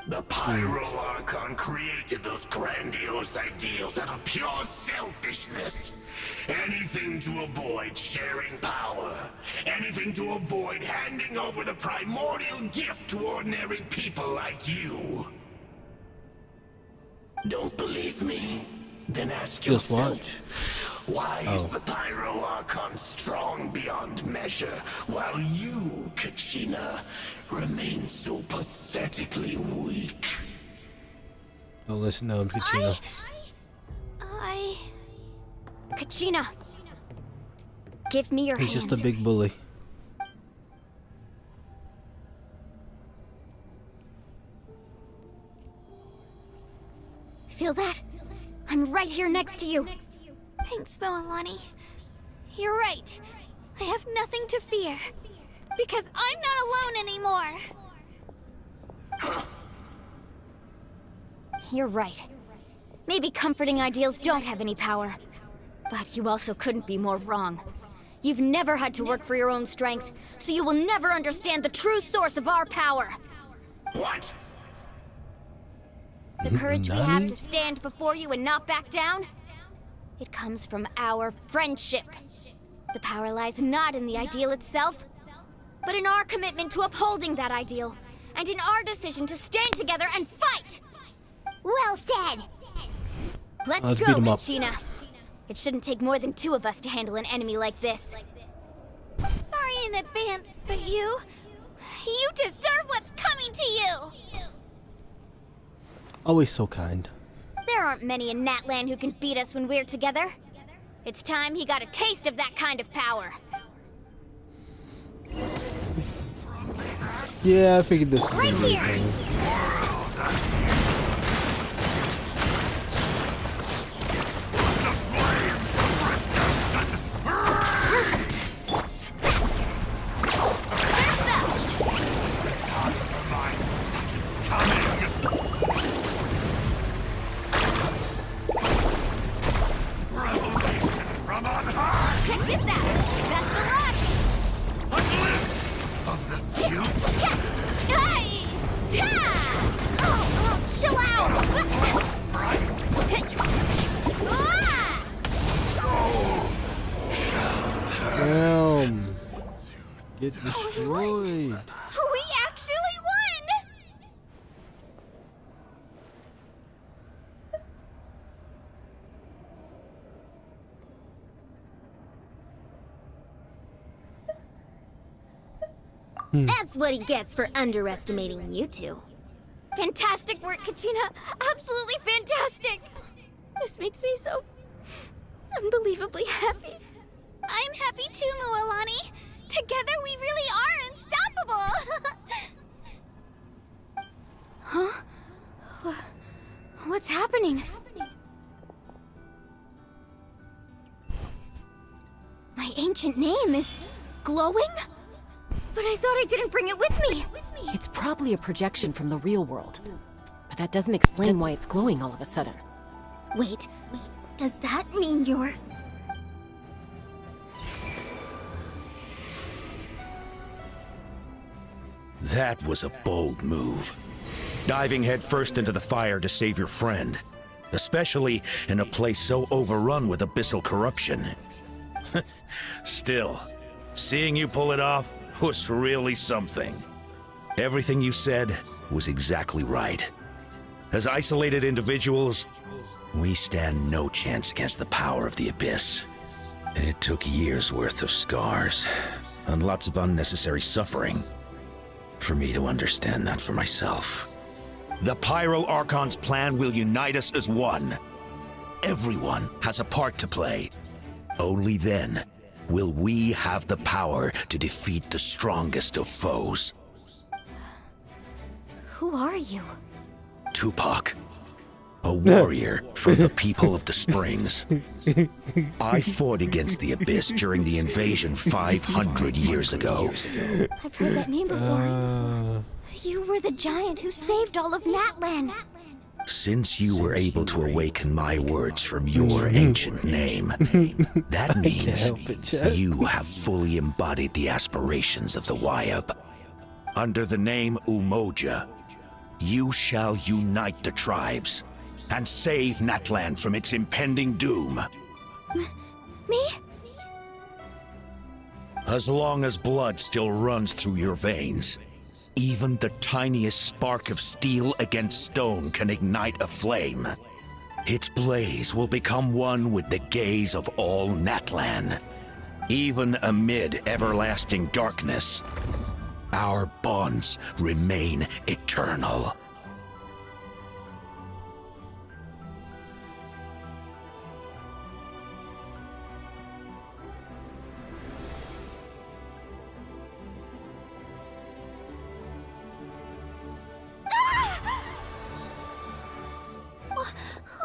The Pyro Archon created those grandiose ideals out of pure selfishness. Anything to avoid sharing power. Anything to avoid handing over the primordial gift to ordinary people like you. Don't believe me? Then ask Just yourself, why is the Pyro Archon strong beyond measure, while you, Kachina, remain so pathetically weak? Oh, listen to him, Kachina. Kachina! Give me your hand. He's just a big bully. Feel that? I'm right here next to you. Thanks, Moalani. You're right. I have nothing to fear. Because I'm not alone anymore. You're right. Maybe comforting ideals don't have any power. But you also couldn't be more wrong. You've never had to work for your own strength, so you will never understand the true source of our power. What? The courage we have to stand before you and not back down? It comes from our friendship. The power lies not in the ideal itself, but in our commitment to upholding that ideal, and in our decision to stand together and fight! Well said! Let's go, Kachina. It shouldn't take more than two of us to handle an enemy like this. Sorry in advance, but you deserve what's coming to you! Always so kind. There aren't many in Natlan who can beat us when we're together. It's time he got a taste of that kind of power. Yeah, I figured this would be Right here. thing. get destroyed. We actually won! That's what he gets for underestimating you two. Fantastic work, Kachina. Absolutely fantastic. This makes me so unbelievably happy. I'm happy too, Mualani. Together we really are unstoppable. Huh? What's happening? My ancient name is glowing? But I thought I didn't bring it with me. It's probably a projection from the real world. But that doesn't explain why it's glowing all of a sudden. Wait, does that mean you're... That was a bold move. Diving headfirst into the fire to save your friend. Especially in a place so overrun with abyssal corruption. Still, seeing you pull it off was really something. Everything you said was exactly right. As isolated individuals, we stand no chance against the power of the Abyss. It took years' worth of scars, and lots of unnecessary suffering, for me to understand that for myself. The Pyro Archon's plan will unite us as one. Everyone has a part to play. Only then will we have the power to defeat the strongest of foes. Who are you? Tupac, a warrior from the people of the Springs. I fought against the Abyss during the invasion 500 years ago. I've heard that name before. You were the giant who saved all of Natlan. Since you were able to awaken my words from your ancient name, that means you have fully embodied the aspirations of the Wyab. Under the name Umoja, you shall unite the tribes and save Natlan from its impending doom. Me? As long as blood still runs through your veins, even the tiniest spark of steel against stone can ignite a flame. Its blaze will become one with the gaze of all Natlan. Even amid everlasting darkness, our bonds remain eternal.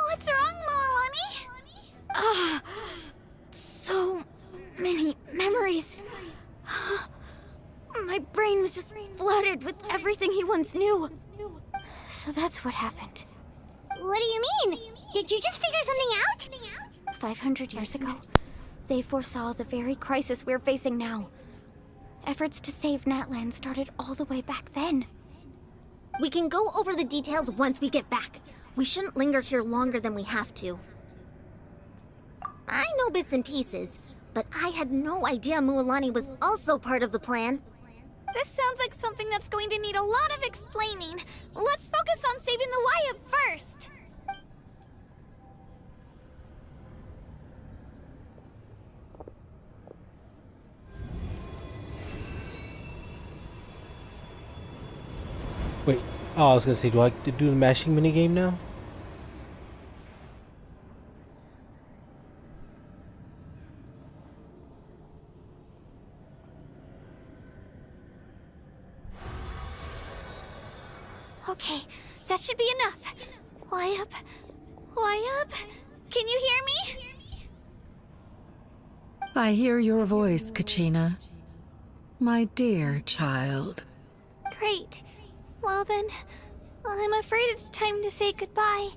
What's wrong, Mualani? So many memories. My brain was just flooded with everything he once knew. So that's what happened. What do you mean? Did you just figure something out? 500 years ago, they foresaw the very crisis we're facing now. Efforts to save Natlan started all the way back then. We can go over the details once we get back. We shouldn't linger here longer than we have to. I know bits and pieces, but I had no idea Mualani was also part of the plan. This sounds like something that's going to need a lot of explaining. Let's focus on saving the Wyab first. Wait, I was gonna say, do I have to do the mashing minigame now? Okay, that should be enough. Wyab? Wyab? Can you hear me? I hear your voice, Kachina. My dear child. Great. Well then, I'm afraid it's time to say goodbye.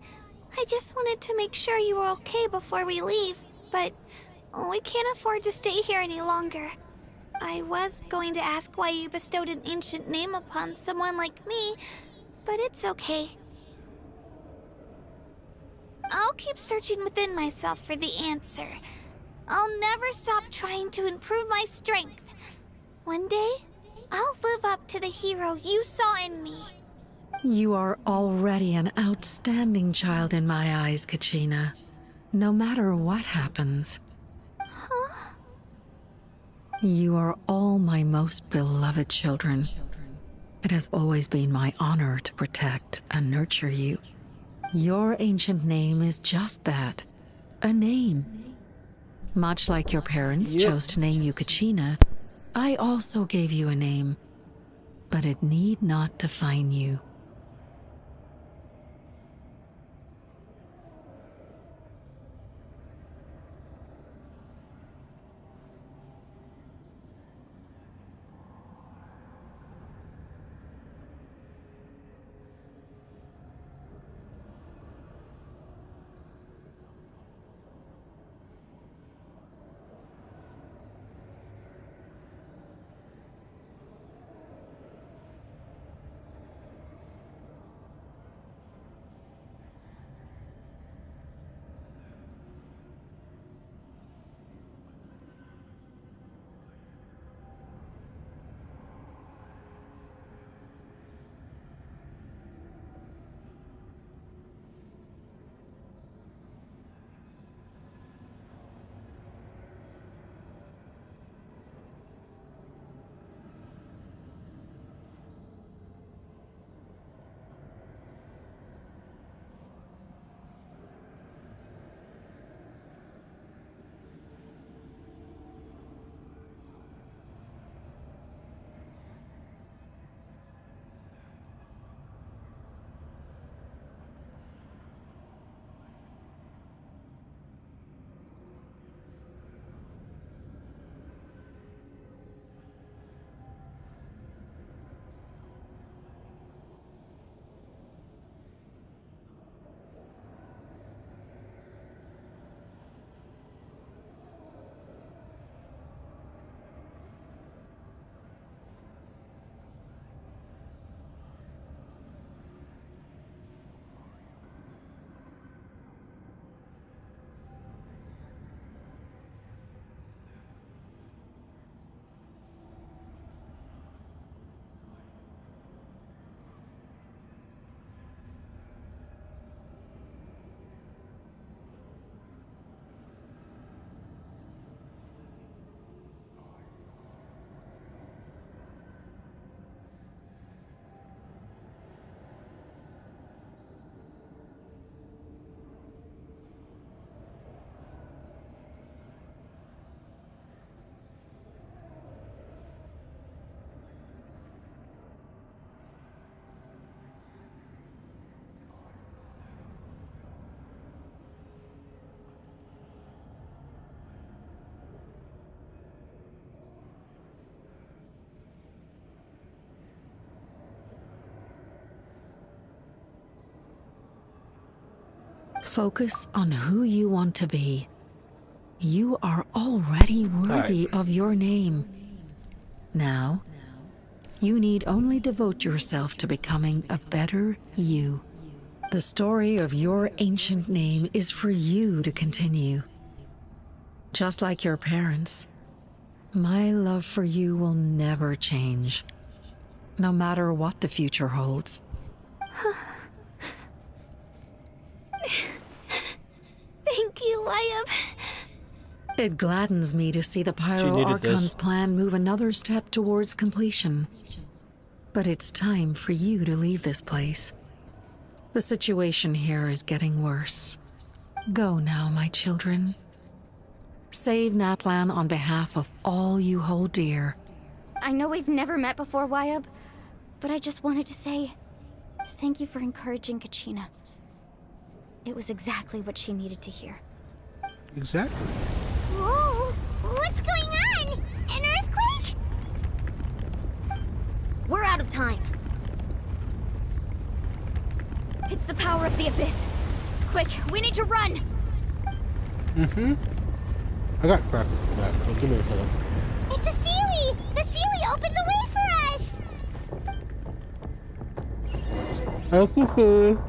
I just wanted to make sure you were okay before we leave, but we can't afford to stay here any longer. I was going to ask why you bestowed an ancient name upon someone like me, but it's okay. I'll keep searching within myself for the answer. I'll never stop trying to improve my strength. One day, I'll live up to the hero you saw in me. You are already an outstanding child in my eyes, Kachina. No matter what happens. Huh? You are all my most beloved children. It has always been my honor to protect and nurture you. Your ancient name is just that, a name. Much like your parents chose to name you Kachina, I also gave you a name, but it need not define you. Focus on who you want to be. You are already worthy of your name. Now, you need only devote yourself to becoming a better you. The story of your ancient name is for you to continue. Just like your parents, my love for you will never change, no matter what the future holds. Thank you, Wyatt. It gladdens me to see the Pyro Archon's plan move another step towards completion. But it's time for you to leave this place. The situation here is getting worse. Go now, my children. Save Natlan on behalf of all you hold dear. I know we've never met before, Wyatt, but I just wanted to say thank you for encouraging Kachina. It was exactly what she needed to hear. Exactly. Whoa! What's going on? An earthquake? We're out of time. It's the power of the Abyss. Quick, we need to run! I got cracked back, so give me a second. It's a Sealy! The Sealy opened the way for us! Alcohol.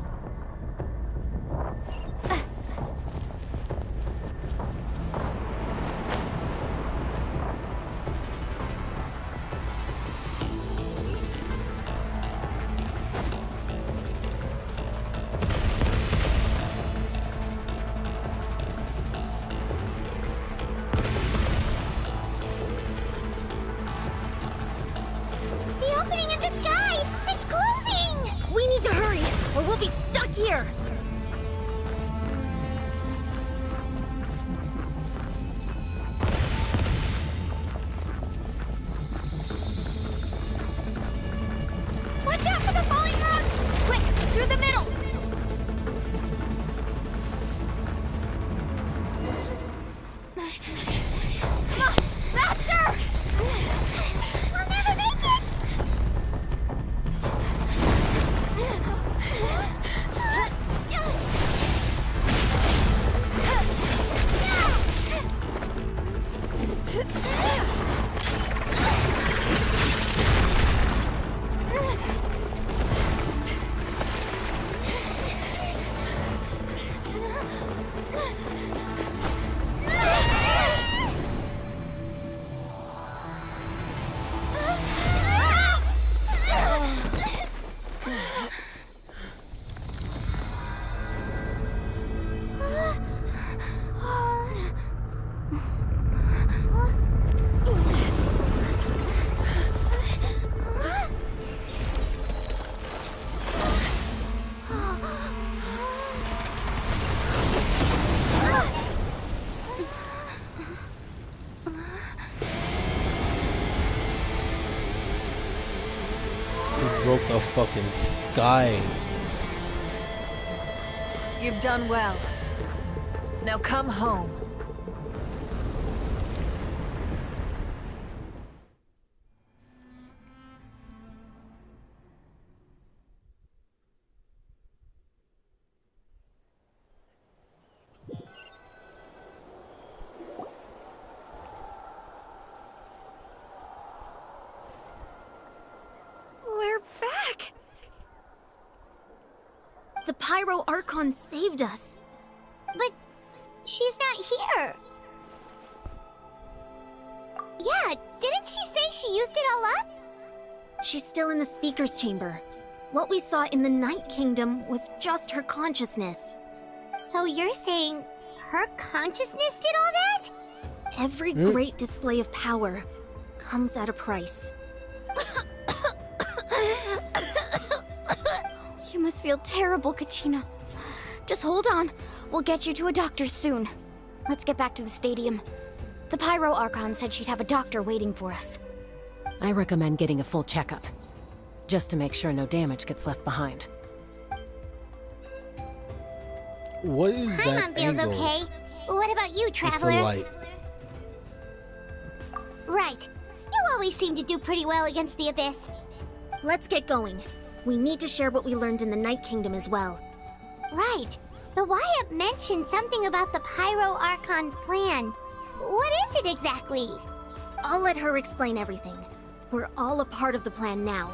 fucking sky. You've done well. Now come home. We're back! The Pyro Archon saved us. But she's not here. Yeah, didn't she say she used it all up? She's still in the Speaker's Chamber. What we saw in the Night Kingdom was just her consciousness. So you're saying her consciousness did all that? Every great display of power comes at a price. You must feel terrible, Kachina. Just hold on. We'll get you to a doctor soon. Let's get back to the stadium. The Pyro Archon said she'd have a doctor waiting for us. I recommend getting a full checkup, just to make sure no damage gets left behind. What is that Paimon feels angle? okay. What about you, With the Traveler? light. Right. You always seem to do pretty well against the Abyss. Let's get going. We need to share what we learned in the Night Kingdom as well. Right. The Wyatt mentioned something about the Pyro Archon's plan. What is it exactly? I'll let her explain everything. We're all a part of the plan now.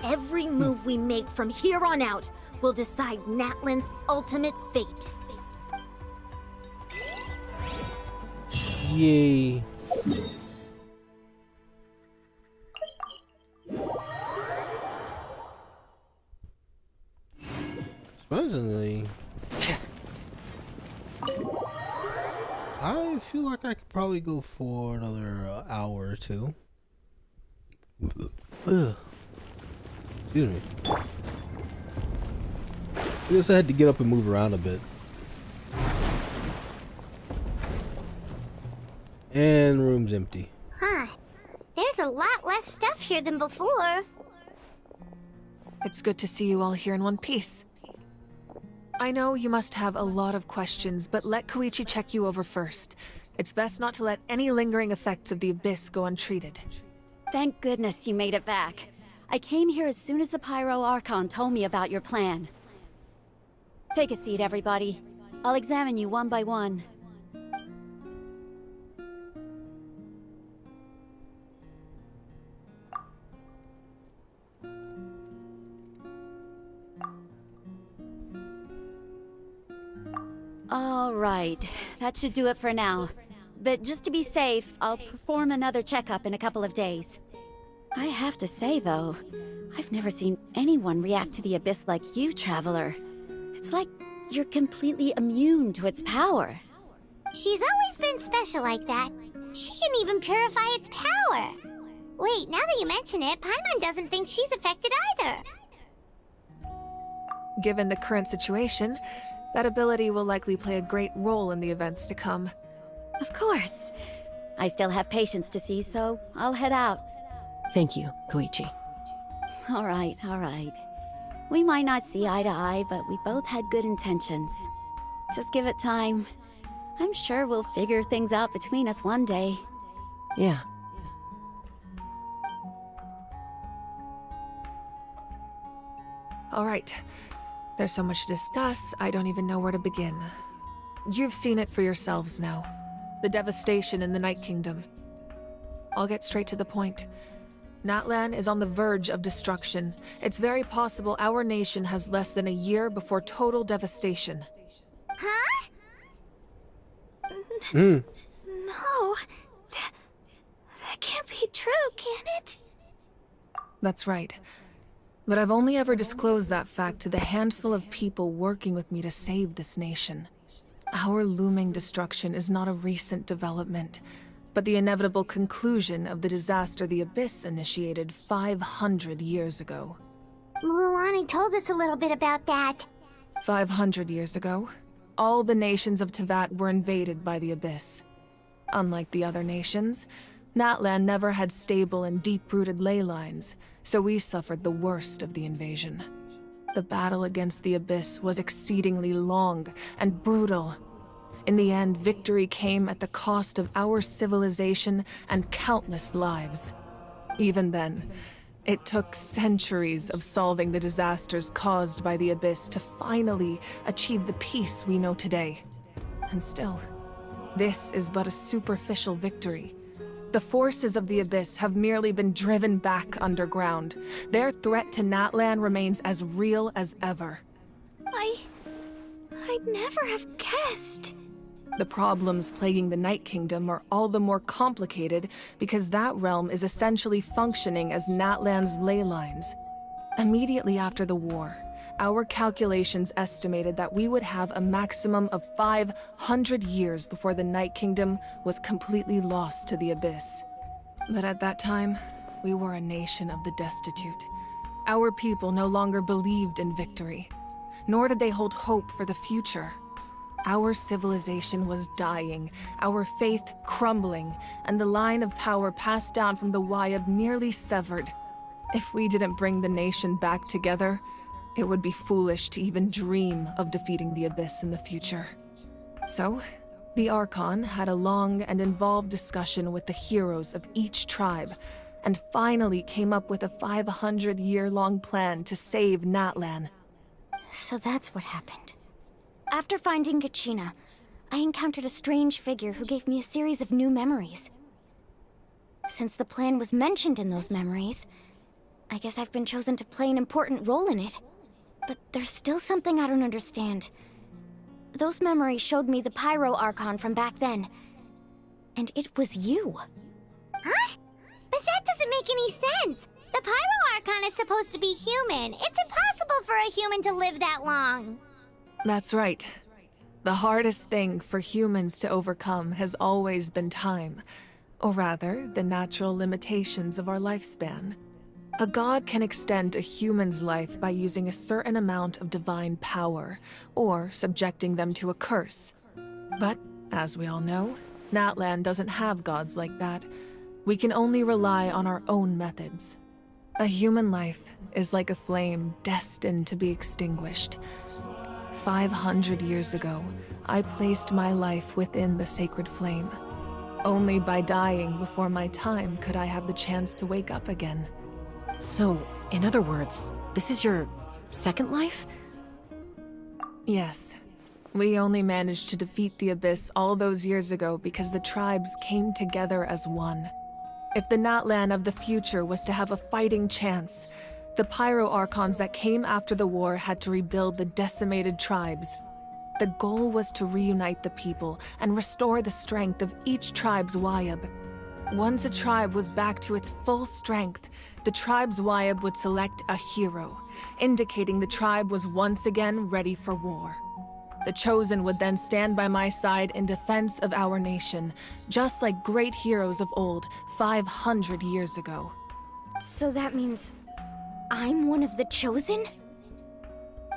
Every move we make from here on out will decide Natlan's ultimate fate. Yay. Surprisingly, I feel like I could probably go for another hour or two. Ugh. Excuse me. I guess I had to get up and move around a bit. And room's empty. Huh. There's a lot less stuff here than before. It's good to see you all here in one piece. I know you must have a lot of questions, but let Koichi check you over first. It's best not to let any lingering effects of the Abyss go untreated. Thank goodness you made it back. I came here as soon as the Pyro Archon told me about your plan. Take a seat, everybody. I'll examine you one by one. All right, that should do it for now. But just to be safe, I'll perform another checkup in a couple of days. I have to say, though, I've never seen anyone react to the Abyss like you, Traveler. It's like you're completely immune to its power. She's always been special like that. She can even purify its power. Wait, now that you mention it, Paimon doesn't think she's affected either. Given the current situation, that ability will likely play a great role in the events to come. Of course. I still have patients to see, so I'll head out. Thank you, Koichi. All right, all right. We might not see eye to eye, but we both had good intentions. Just give it time. I'm sure we'll figure things out between us one day. Yeah. All right. There's so much to discuss, I don't even know where to begin. You've seen it for yourselves now. The devastation in the Night Kingdom. I'll get straight to the point. Natlan is on the verge of destruction. It's very possible our nation has less than a year before total devastation. Huh? No. That can't be true, can it? That's right. But I've only ever disclosed that fact to the handful of people working with me to save this nation. Our looming destruction is not a recent development, but the inevitable conclusion of the disaster the Abyss initiated 500 years ago. Mulani told us a little bit about that. 500 years ago, all the nations of Tevat were invaded by the Abyss. Unlike the other nations, Natlan never had stable and deep-rooted ley lines, so we suffered the worst of the invasion. The battle against the Abyss was exceedingly long and brutal. In the end, victory came at the cost of our civilization and countless lives. Even then, it took centuries of solving the disasters caused by the Abyss to finally achieve the peace we know today. And still, this is but a superficial victory. The forces of the Abyss have merely been driven back underground. Their threat to Natlan remains as real as ever. I'd never have guessed. The problems plaguing the Night Kingdom are all the more complicated because that realm is essentially functioning as Natlan's ley lines. Immediately after the war, our calculations estimated that we would have a maximum of 500 years before the Night Kingdom was completely lost to the Abyss. But at that time, we were a nation of the destitute. Our people no longer believed in victory, nor did they hold hope for the future. Our civilization was dying, our faith crumbling, and the line of power passed down from the Wyab nearly severed. If we didn't bring the nation back together, it would be foolish to even dream of defeating the Abyss in the future. So, the Archon had a long and involved discussion with the heroes of each tribe, and finally came up with a 500-year-long plan to save Natlan. So that's what happened. After finding Kachina, I encountered a strange figure who gave me a series of new memories. Since the plan was mentioned in those memories, I guess I've been chosen to play an important role in it. But there's still something I don't understand. Those memories showed me the Pyro Archon from back then. And it was you. Huh? But that doesn't make any sense. The Pyro Archon is supposed to be human. It's impossible for a human to live that long. That's right. The hardest thing for humans to overcome has always been time, or rather, the natural limitations of our lifespan. A god can extend a human's life by using a certain amount of divine power, or subjecting them to a curse. But, as we all know, Natlan doesn't have gods like that. We can only rely on our own methods. A human life is like a flame destined to be extinguished. 500 years ago, I placed my life within the sacred flame. Only by dying before my time could I have the chance to wake up again. So, in other words, this is your second life? Yes. We only managed to defeat the Abyss all those years ago because the tribes came together as one. If the Natlan of the future was to have a fighting chance, the Pyro Archons that came after the war had to rebuild the decimated tribes. The goal was to reunite the people and restore the strength of each tribe's Wyab. Once a tribe was back to its full strength, the tribe's Wyab would select a hero, indicating the tribe was once again ready for war. The Chosen would then stand by my side in defense of our nation, just like great heroes of old 500 years ago. So that means I'm one of the Chosen?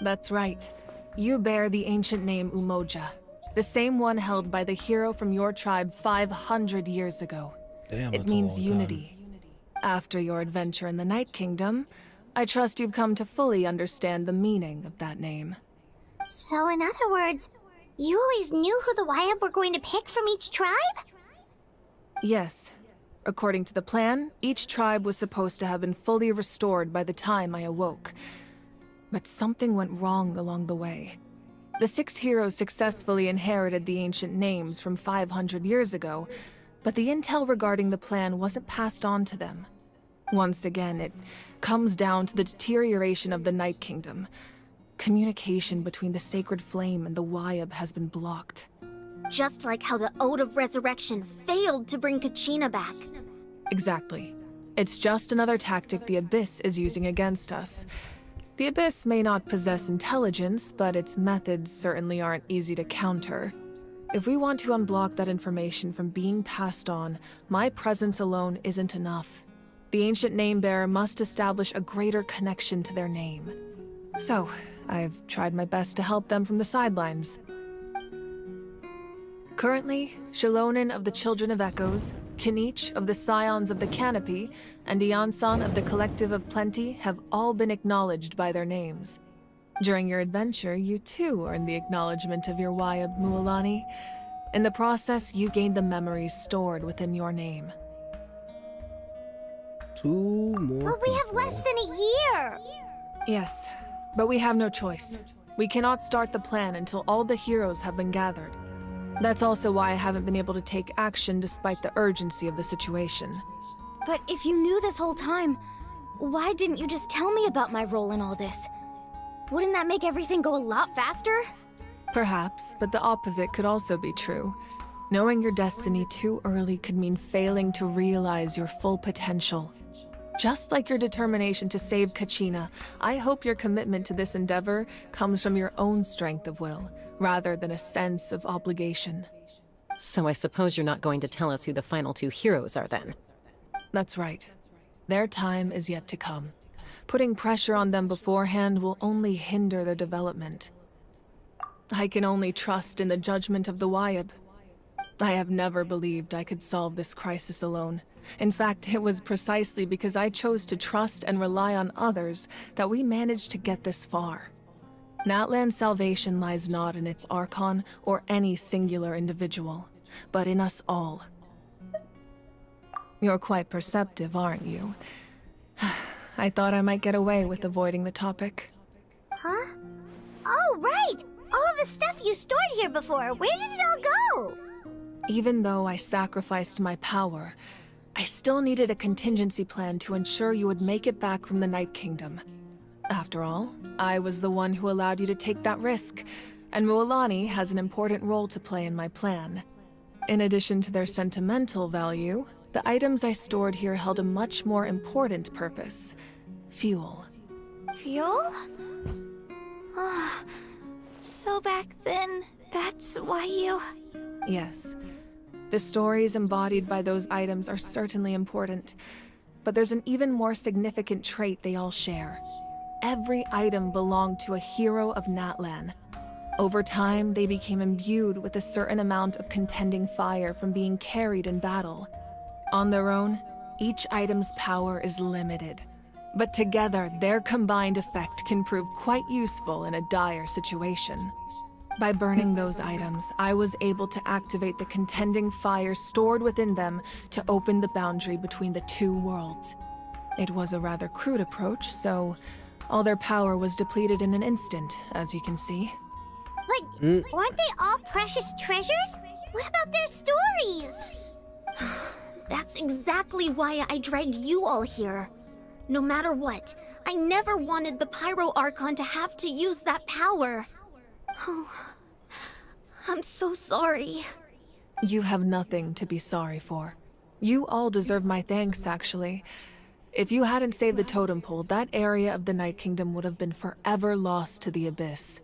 That's right. You bear the ancient name Umoja, the same one held by the hero from your tribe 500 years ago. Damn, it means unity. After your adventure in the Night Kingdom, I trust you've come to fully understand the meaning of that name. So in other words, you always knew who the Wyab were going to pick from each tribe? Yes. According to the plan, each tribe was supposed to have been fully restored by the time I awoke. But something went wrong along the way. The 6 heroes successfully inherited the ancient names from 500 years ago, but the intel regarding the plan wasn't passed on to them. Once again, it comes down to the deterioration of the Night Kingdom. Communication between the Sacred Flame and the Wyab has been blocked. Just like how the Ode of Resurrection failed to bring Kachina back. Exactly. It's just another tactic the Abyss is using against us. The Abyss may not possess intelligence, but its methods certainly aren't easy to counter. If we want to unblock that information from being passed on, my presence alone isn't enough. The ancient name-bearer must establish a greater connection to their name. So, I've tried my best to help them from the sidelines. Currently, Shalonin of the Children of Echoes, Kinich of the Scions of the Canopy and Iansan of the Collective of Plenty have all been acknowledged by their names. During your adventure, you too earned the acknowledgement of your Wayab Mualani. In the process, you gained the memories stored within your name. 2 more. But we have less than a year. Yes, but we have no choice. We cannot start the plan until all the heroes have been gathered. That's also why I haven't been able to take action despite the urgency of the situation. But if you knew this whole time, why didn't you just tell me about my role in all this? Wouldn't that make everything go a lot faster? Perhaps, but the opposite could also be true. Knowing your destiny too early could mean failing to realize your full potential. Just like your determination to save Kachina, I hope your commitment to this endeavor comes from your own strength of will, rather than a sense of obligation. So I suppose you're not going to tell us who the final 2 heroes are then? That's right. Their time is yet to come. Putting pressure on them beforehand will only hinder their development. I can only trust in the judgment of the Wayab. I have never believed I could solve this crisis alone. In fact, it was precisely because I chose to trust and rely on others that we managed to get this far. Natlan's salvation lies not in its Archon or any singular individual, but in us all. You're quite perceptive, aren't you? I thought I might get away with avoiding the topic. Huh? Oh, right! All of the stuff you stored here before, where did it all go? Even though I sacrificed my power, I still needed a contingency plan to ensure you would make it back from the Night Kingdom. After all, I was the one who allowed you to take that risk, and Mualani has an important role to play in my plan. In addition to their sentimental value, the items I stored here held a much more important purpose: fuel. Fuel? So back then, that's why you... Yes. The stories embodied by those items are certainly important, but there's an even more significant trait they all share. Every item belonged to a hero of Natlan. Over time, they became imbued with a certain amount of contending fire from being carried in battle. On their own, each item's power is limited, but together, their combined effect can prove quite useful in a dire situation. By burning those items, I was able to activate the contending fire stored within them to open the boundary between the 2 worlds. It was a rather crude approach, so all their power was depleted in an instant, as you can see. But weren't they all precious treasures? What about their stories? That's exactly why I dragged you all here. No matter what, I never wanted the Pyro Archon to have to use that power. Oh, I'm so sorry. You have nothing to be sorry for. You all deserve my thanks, actually. If you hadn't saved the totem pole, that area of the Night Kingdom would have been forever lost to the Abyss.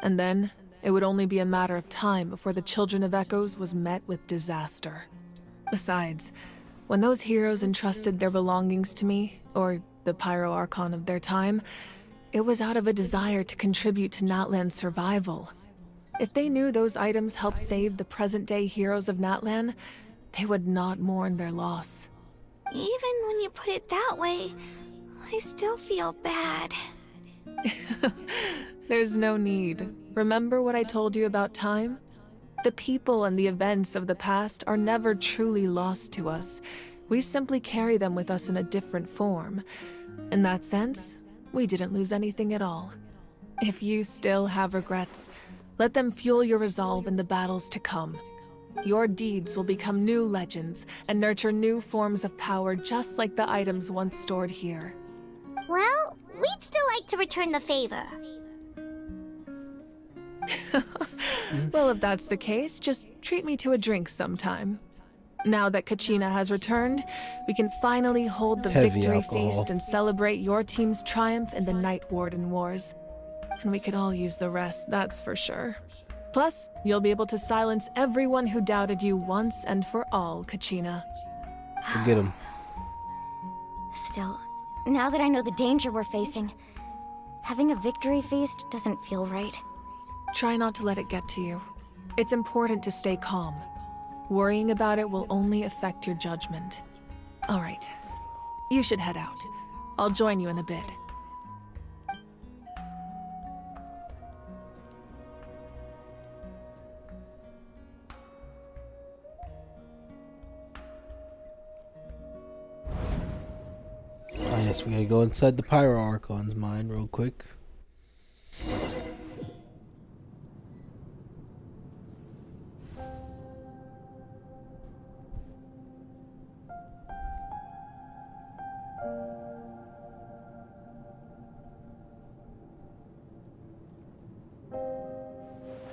And then, it would only be a matter of time before the Children of Echoes was met with disaster. Besides, when those heroes entrusted their belongings to me, or the Pyro Archon of their time, it was out of a desire to contribute to Natlan's survival. If they knew those items helped save the present-day heroes of Natlan, they would not mourn their loss. Even when you put it that way, I still feel bad. There's no need. Remember what I told you about time? The people and the events of the past are never truly lost to us. We simply carry them with us in a different form. In that sense, we didn't lose anything at all. If you still have regrets, let them fuel your resolve in the battles to come. Your deeds will become new legends and nurture new forms of power just like the items once stored here. Well, we'd still like to return the favor. Well, if that's the case, just treat me to a drink sometime. Now that Kachina has returned, we can finally hold the Heavy victory alcohol. feast and celebrate your team's triumph in the Night Warden Wars. And we could all use the rest, that's for sure. Plus, you'll be able to silence everyone who doubted you once and for all, Kachina. Get him. Still, now that I know the danger we're facing, having a victory feast doesn't feel right. Try not to let it get to you. It's important to stay calm. Worrying about it will only affect your judgment. All right. You should head out. I'll join you in a bit. I guess we gotta go inside the Pyro Archon's mind real quick.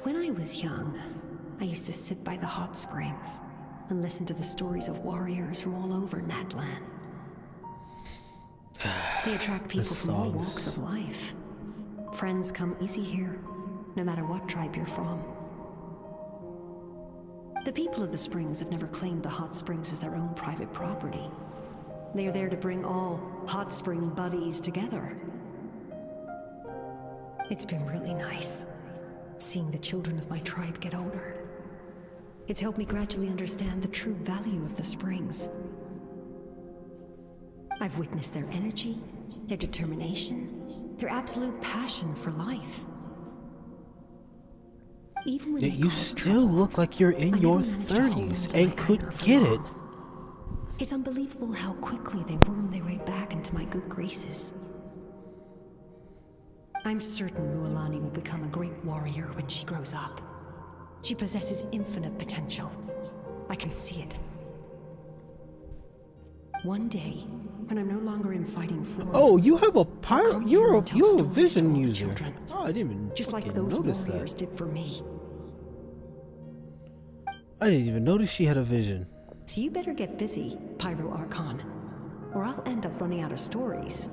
When I was young, I used to sit by the hot springs and listen to the stories of warriors from all over Natlan. They attract people from all walks of life. Friends come easy here, no matter what tribe you're from. The people of the springs have never claimed the hot springs as their own private property. They are there to bring all hot spring buddies together. It's been really nice, seeing the children of my tribe get older. It's helped me gradually understand the true value of the springs. I've witnessed their energy, their determination, their absolute passion for life. Even when Yet you still look like you're in your 30s and could get it. It's unbelievable how quickly they worm their way back into my good graces. I'm certain Mualani will become a great warrior when she grows up. She possesses infinite potential. I can see it. One day, when I'm no longer in fighting form. Oh, you have a pyro. You're a vision user. Oh, I didn't even just like fucking those notice warriors that. did for me. I didn't even notice she had a vision. So you better get busy, Pyro Archon, or I'll end up running out of stories.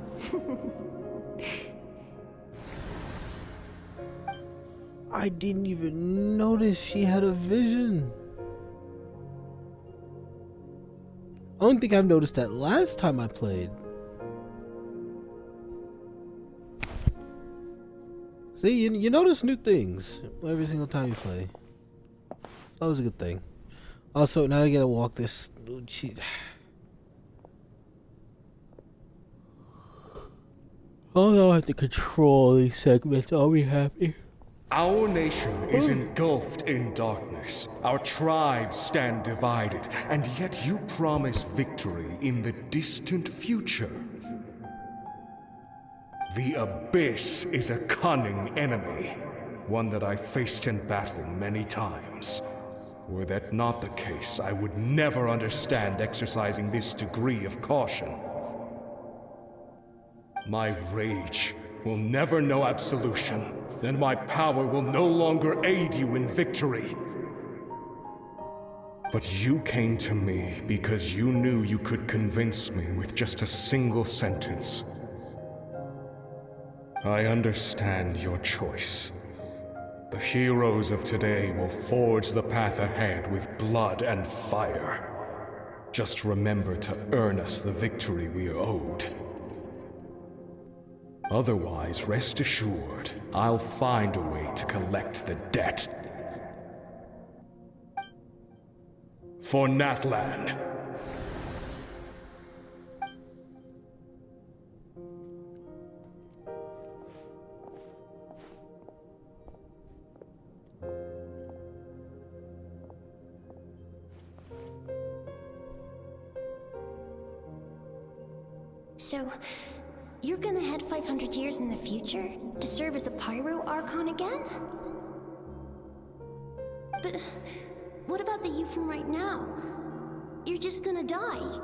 I didn't even notice she had a vision. I don't think I've noticed that last time I played. See, you notice new things every single time you play. That was a good thing. Also, now I gotta walk this. Oh no, I have to control these segments. I'll be happy. Our nation is engulfed in darkness. Our tribes stand divided, and yet you promise victory in the distant future. The Abyss is a cunning enemy, one that I faced in battle many times. Were that not the case, I would never understand exercising this degree of caution. My rage will never know absolution, and my power will no longer aid you in victory. But you came to me because you knew you could convince me with just a single sentence. I understand your choice. The heroes of today will forge the path ahead with blood and fire. Just remember to earn us the victory we are owed. Otherwise, rest assured, I'll find a way to collect the debt. For Natlan. So, you're gonna head 500 years in the future to serve as the Pyro Archon again? But what about the you from right now? You're just gonna die.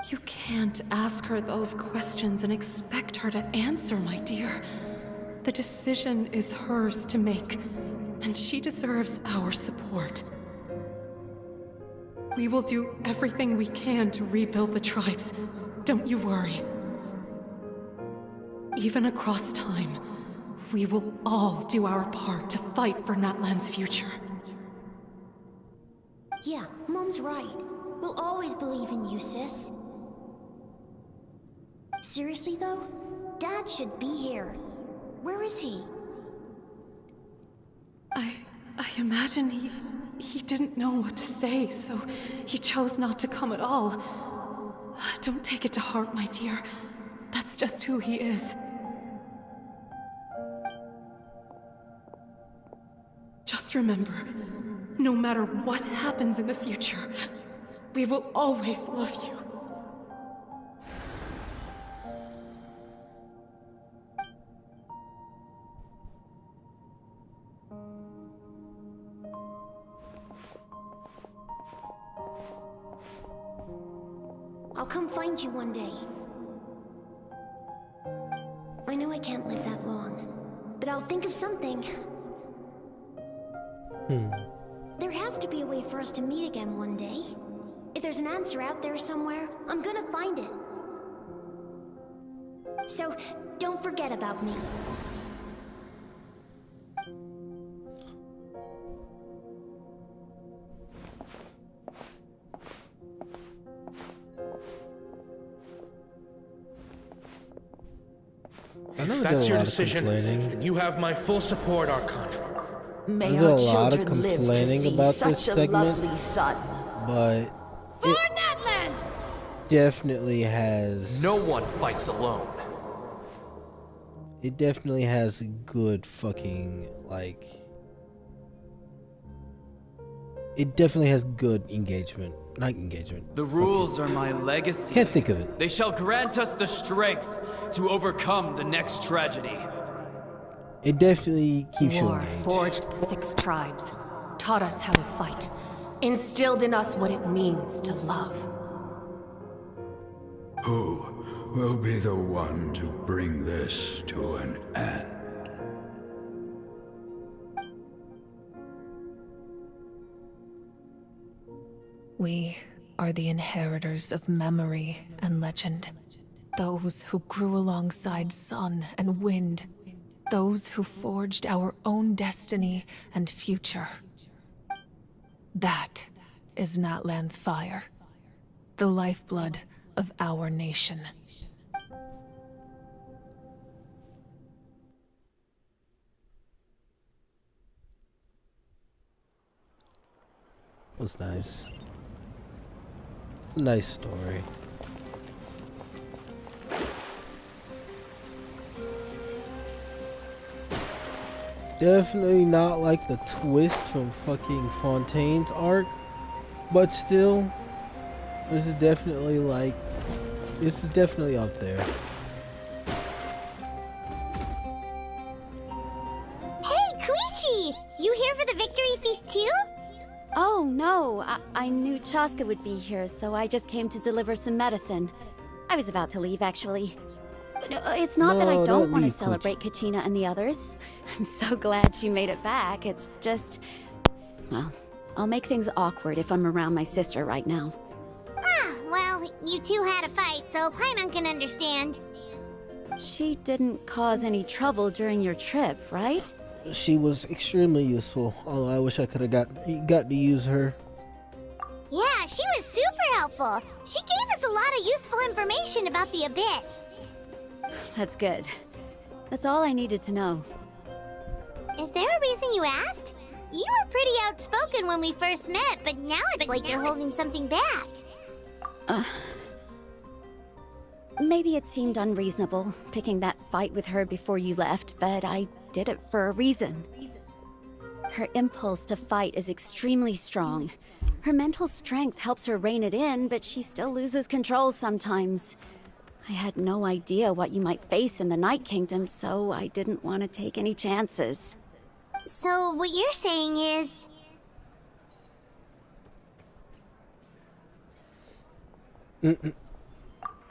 You can't ask her those questions and expect her to answer, my dear. The decision is hers to make, and she deserves our support. We will do everything we can to rebuild the tribes. Don't you worry. Even across time, we will all do our part to fight for Natlan's future. Yeah, Mom's right. We'll always believe in you, sis. Seriously, though? Dad should be here. Where is he? I imagine he didn't know what to say, so he chose not to come at all. Don't take it to heart, my dear. That's just who he is. Just remember, no matter what happens in the future, we will always love you. I'll come find you one day. I know I can't live that long, but I'll think of something. There has to be a way for us to meet again one day. If there's an answer out there somewhere, I'm gonna find it. So, don't forget about me. If that's your decision, then you have my full support, Archon. May our children live to see such a lovely son. But it definitely has. No one fights alone. It definitely has a good fucking like. It definitely has good engagement. Not engagement. The rules are my legacy. Can't think of it. They shall grant us the strength to overcome the next tragedy. It definitely keeps you War engaged. forged the 6 tribes, taught us how to fight, instilled in us what it means to love. Who will be the one to bring this to an end? We are the inheritors of memory and legend. Those who grew alongside sun and wind. Those who forged our own destiny and future. That is Natlan's fire. The lifeblood of our nation. That's nice. It's a nice story. Definitely not like the twist from fucking Fontaine's arc, but still, this is definitely up there. Hey, Koichi! You here for the victory feast too? Oh, no. I knew Chaska would be here, so I just came to deliver some medicine. I was about to leave, actually. It's not that I don't want to celebrate Kachina and the others. I'm so glad she made it back. It's just... well, I'll make things awkward if I'm around my sister right now. Ah, well, you two had a fight, so Paimon can understand. She didn't cause any trouble during your trip, right? She was extremely useful, although I wish I could have got to use her. Yeah, she was super helpful. She gave us a lot of useful information about the Abyss. That's good. That's all I needed to know. Is there a reason you asked? You were pretty outspoken when we first met, but now it's like you're holding something back. Maybe it seemed unreasonable, picking that fight with her before you left, but I did it for a reason. Her impulse to fight is extremely strong. Her mental strength helps her rein it in, but she still loses control sometimes. I had no idea what you might face in the Night Kingdom, so I didn't want to take any chances. So what you're saying is...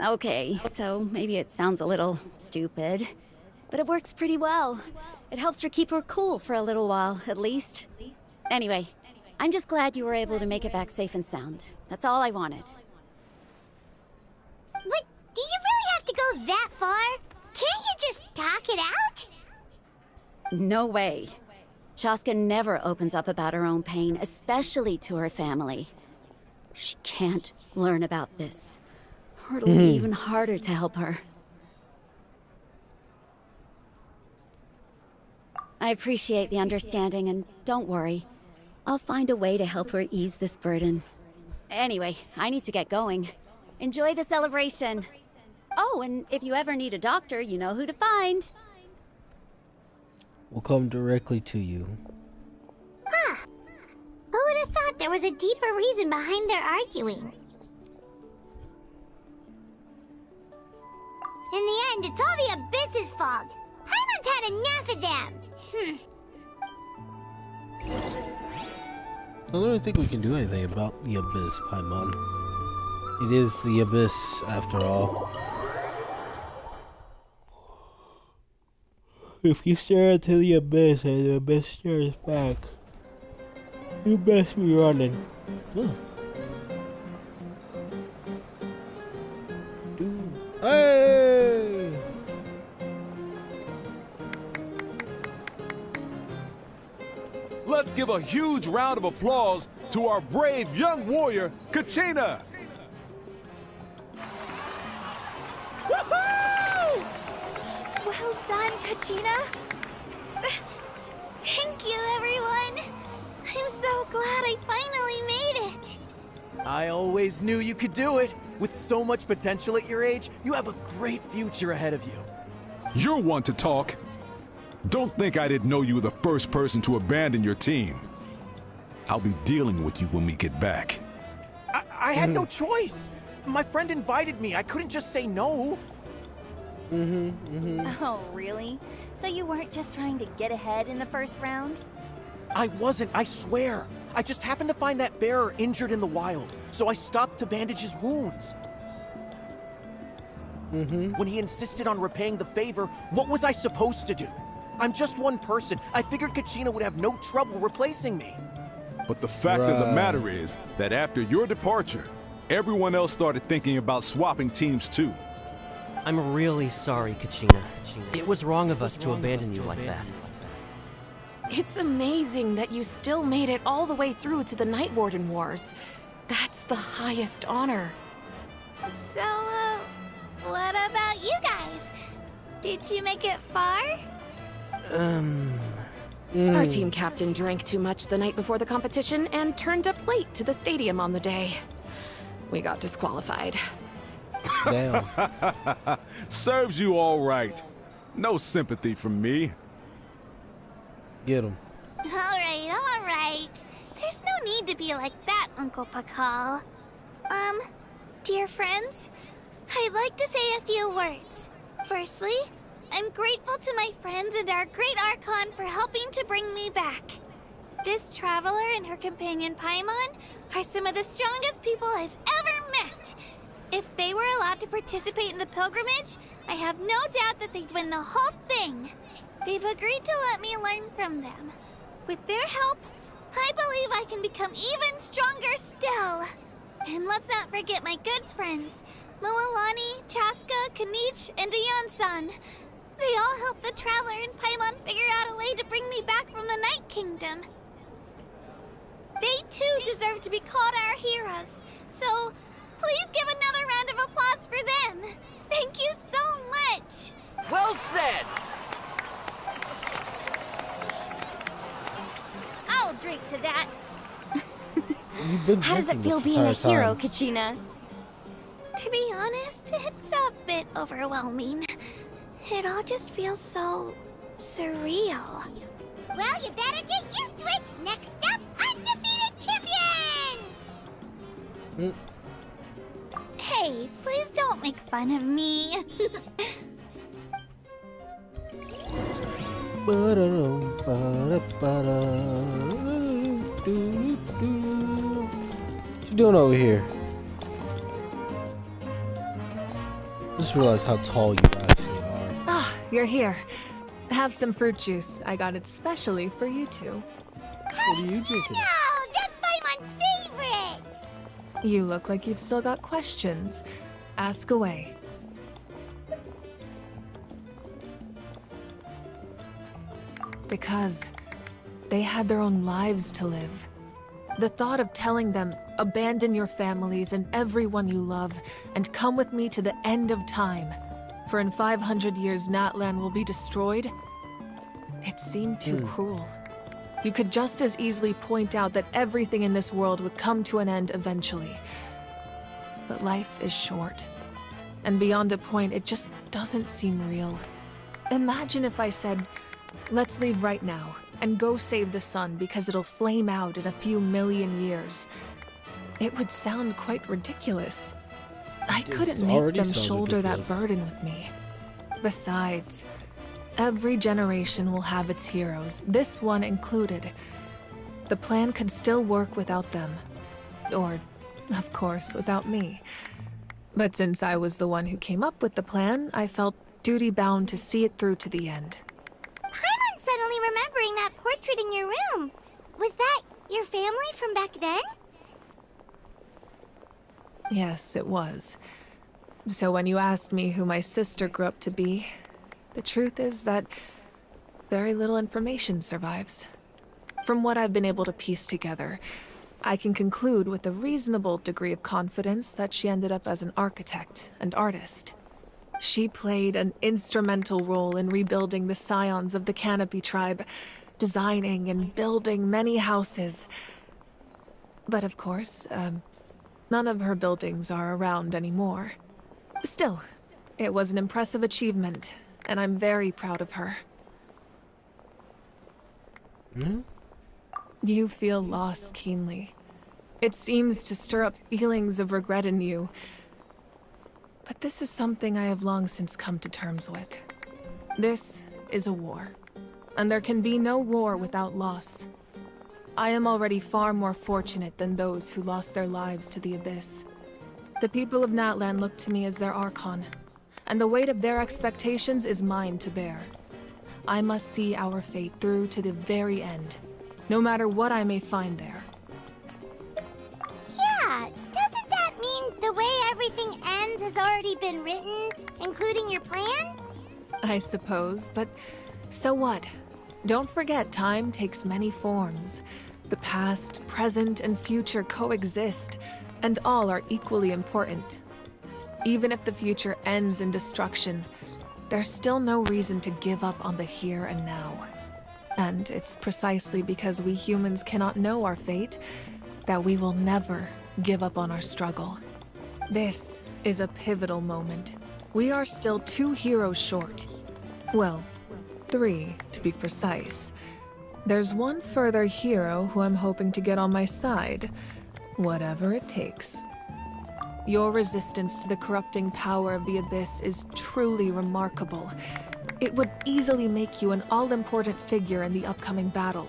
Okay, so maybe it sounds a little stupid, but it works pretty well. It helps her keep her cool for a little while, at least. Anyway, I'm just glad you were able to make it back safe and sound. That's all I wanted. But do you really have to go that far? Can't you just talk it out? No way. Chaska never opens up about her own pain, especially to her family. She can't learn about this, or it'll be even harder to help her. I appreciate the understanding, and don't worry. I'll find a way to help her ease this burden. Anyway, I need to get going. Enjoy the celebration. Oh, and if you ever need a doctor, you know who to find. We'll come directly to you. Huh. Who would have thought there was a deeper reason behind their arguing? In the end, it's all the Abyss's fault. Paimon's had enough of them. I don't think we can do anything about the Abyss, Paimon. It is the Abyss, after all. If you stare into the Abyss and the Abyss stares back, you best be running. Huh. Hey! Let's give a huge round of applause to our brave young warrior, Kachina! Woohoo! Well done, Kachina. Thank you, everyone. I'm so glad I finally made it. I always knew you could do it. With so much potential at your age, you have a great future ahead of you. You're one to talk. Don't think I didn't know you were the first person to abandon your team. I'll be dealing with you when we get back. I had no choice. My friend invited me. I couldn't just say no. Oh, really? So you weren't just trying to get ahead in the first round? I wasn't, I swear. I just happened to find that bearer injured in the wild, so I stopped to bandage his wounds. When he insisted on repaying the favor, what was I supposed to do? I'm just one person. I figured Kachina would have no trouble replacing me. But the fact of the matter is that after your departure, everyone else started thinking about swapping teams too. I'm really sorry, Kachina. It was wrong of us to abandon you like that. It's amazing that you still made it all the way through to the Night Warden Wars. That's the highest honor. So, what about you guys? Did you make it far? Our team captain drank too much the night before the competition and turned up late to the stadium on the day. We got disqualified. Damn. Serves you all right. No sympathy from me. Get him. All right. There's no need to be like that, Uncle Pakal. Dear friends, I'd like to say a few words. Firstly, I'm grateful to my friends and our great Archon for helping to bring me back. This traveler and her companion Paimon are some of the strongest people I've ever met. If they were allowed to participate in the pilgrimage, I have no doubt that they'd win the whole thing. They've agreed to let me learn from them. With their help, I believe I can become even stronger still. And let's not forget my good friends, Moalani, Chaska, Kanich, and Ayan-san. They all helped the Traveler and Paimon figure out a way to bring me back from the Night Kingdom. They too deserve to be called our heroes, so please give another round of applause for them. Thank you so much. Well said! I'll drink to that. How does it feel being a hero, Kachina? To be honest, it's a bit overwhelming. It all just feels so surreal. Well, you better get used to it. Next up, undefeated champion! Hey, please don't make fun of me. What you doing over here? Just realized how tall you actually are. Ah, you're here. Have some fruit juice. I got it specially for you two. What are you drinking? No, that's Paimon's favorite! You look like you've still got questions. Ask away. Because they had their own lives to live. The thought of telling them, abandon your families and everyone you love, and come with me to the end of time, for in 500 years Natlan will be destroyed, it seemed too cruel. You could just as easily point out that everything in this world would come to an end eventually. But life is short. And beyond a point, it just doesn't seem real. Imagine if I said, let's leave right now and go save the sun because it'll flame out in a few million years. It would sound quite ridiculous. I couldn't make them shoulder that burden with me. Besides, every generation will have its heroes, this one included. The plan could still work without them. Or, of course, without me. But since I was the one who came up with the plan, I felt duty-bound to see it through to the end. I'm suddenly remembering that portrait in your room. Was that your family from back then? Yes, it was. So when you asked me who my sister grew up to be, the truth is that very little information survives. From what I've been able to piece together, I can conclude with a reasonable degree of confidence that she ended up as an architect and artist. She played an instrumental role in rebuilding the scions of the Canopy tribe, designing and building many houses. But of course, none of her buildings are around anymore. Still, it was an impressive achievement, and I'm very proud of her. You feel loss keenly. It seems to stir up feelings of regret in you. But this is something I have long since come to terms with. This is a war, and there can be no war without loss. I am already far more fortunate than those who lost their lives to the Abyss. The people of Natlan look to me as their Archon, and the weight of their expectations is mine to bear. I must see our fate through to the very end, no matter what I may find there. Yeah, doesn't that mean the way everything ends has already been written, including your plan? I suppose, but so what? Don't forget, time takes many forms. The past, present, and future coexist, and all are equally important. Even if the future ends in destruction, there's still no reason to give up on the here and now. And it's precisely because we humans cannot know our fate that we will never give up on our struggle. This is a pivotal moment. We are still 2 heroes short. Well, 3 to be precise. There's one further hero who I'm hoping to get on my side, whatever it takes. Your resistance to the corrupting power of the Abyss is truly remarkable. It would easily make you an all-important figure in the upcoming battle.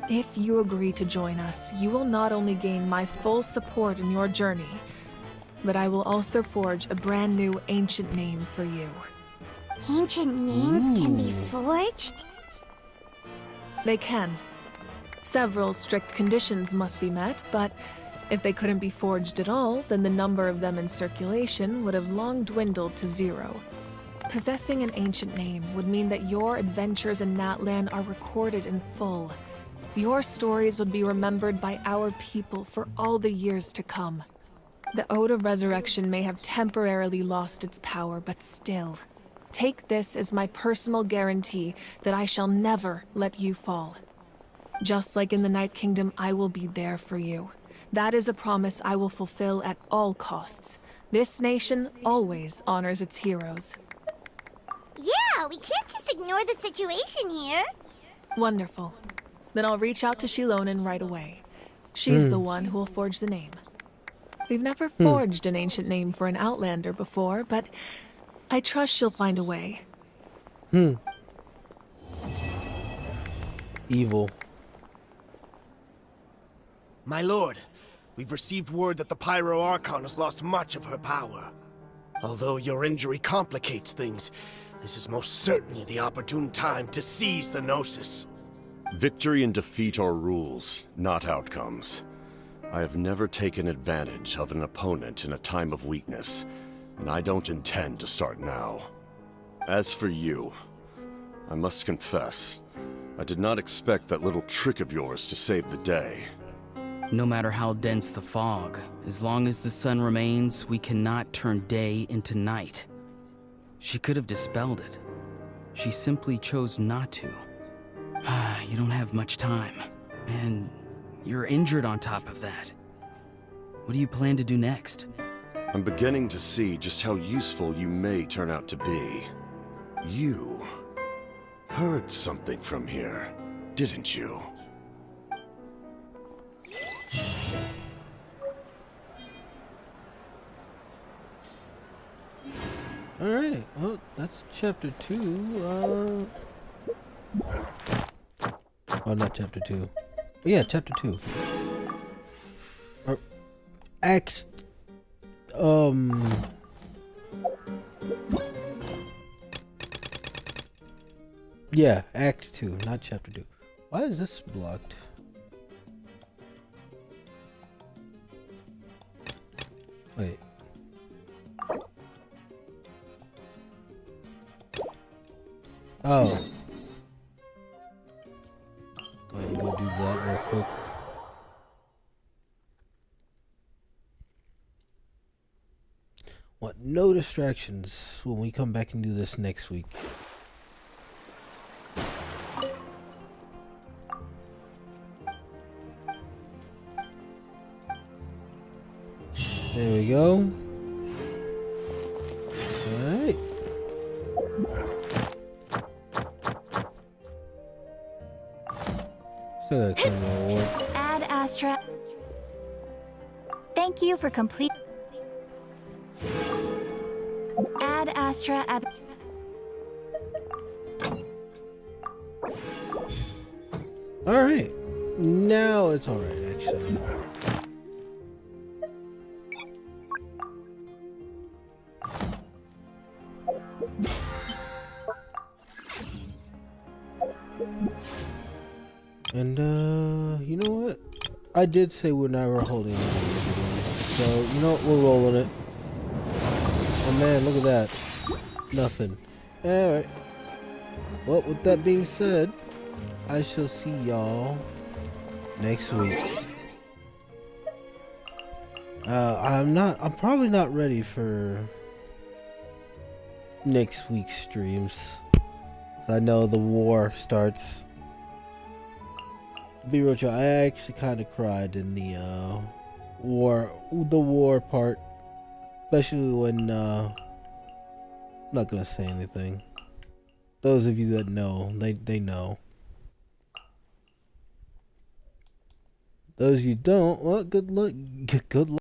If you agree to join us, you will not only gain my full support in your journey, but I will also forge a brand new ancient name for you. Ancient names can be forged? They can. Several strict conditions must be met, but if they couldn't be forged at all, then the number of them in circulation would have long dwindled to 0. Possessing an ancient name would mean that your adventures in Natlan are recorded in full. Your stories would be remembered by our people for all the years to come. The Ode of Resurrection may have temporarily lost its power, but still, take this as my personal guarantee that I shall never let you fall. Just like in the Night Kingdom, I will be there for you. That is a promise I will fulfill at all costs. This nation always honors its heroes. Yeah, we can't just ignore the situation here. Wonderful. Then I'll reach out to Shilonen right away. She's the one who will forge the name. We've never forged an ancient name for an Outlander before, but I trust she'll find a way. Evil. My lord, we've received word that the Pyro Archon has lost much of her power. Although your injury complicates things, this is most certainly the opportune time to seize the Gnosis. Victory and defeat are rules, not outcomes. I have never taken advantage of an opponent in a time of weakness, and I don't intend to start now. As for you, I must confess, I did not expect that little trick of yours to save the day. No matter how dense the fog, as long as the sun remains, we cannot turn day into night. She could have dispelled it. She simply chose not to. You don't have much time. And you're injured on top of that. What do you plan to do next? I'm beginning to see just how useful you may turn out to be. You heard something from here, didn't you? Alright, well, that's chapter 2. Oh, not chapter 2. But yeah, chapter 2. Or, act... Yeah, Act 2, not Chapter 2. Why is this blocked? Wait. Oh. Go ahead and go do that real quick. Want no distractions when we come back and do this next week. There we go. Alright. Still got camera work. Ad Astra. Thank you for complete. Ad Astra ab. Alright. Now it's alright, actually. And, you know what? I did say we're never holding it. So, you know what? We're rolling it. Oh man, look at that. Nothing. Alright. Well, with that being said, I shall see y'all next week. I'm probably not ready for next week's streams. So I know the war starts. Be real, y'all, I actually kind of cried in the war part, especially when I'm not gonna say anything. Those of you that know, they know. Those you don't, well, good luck. Good luck.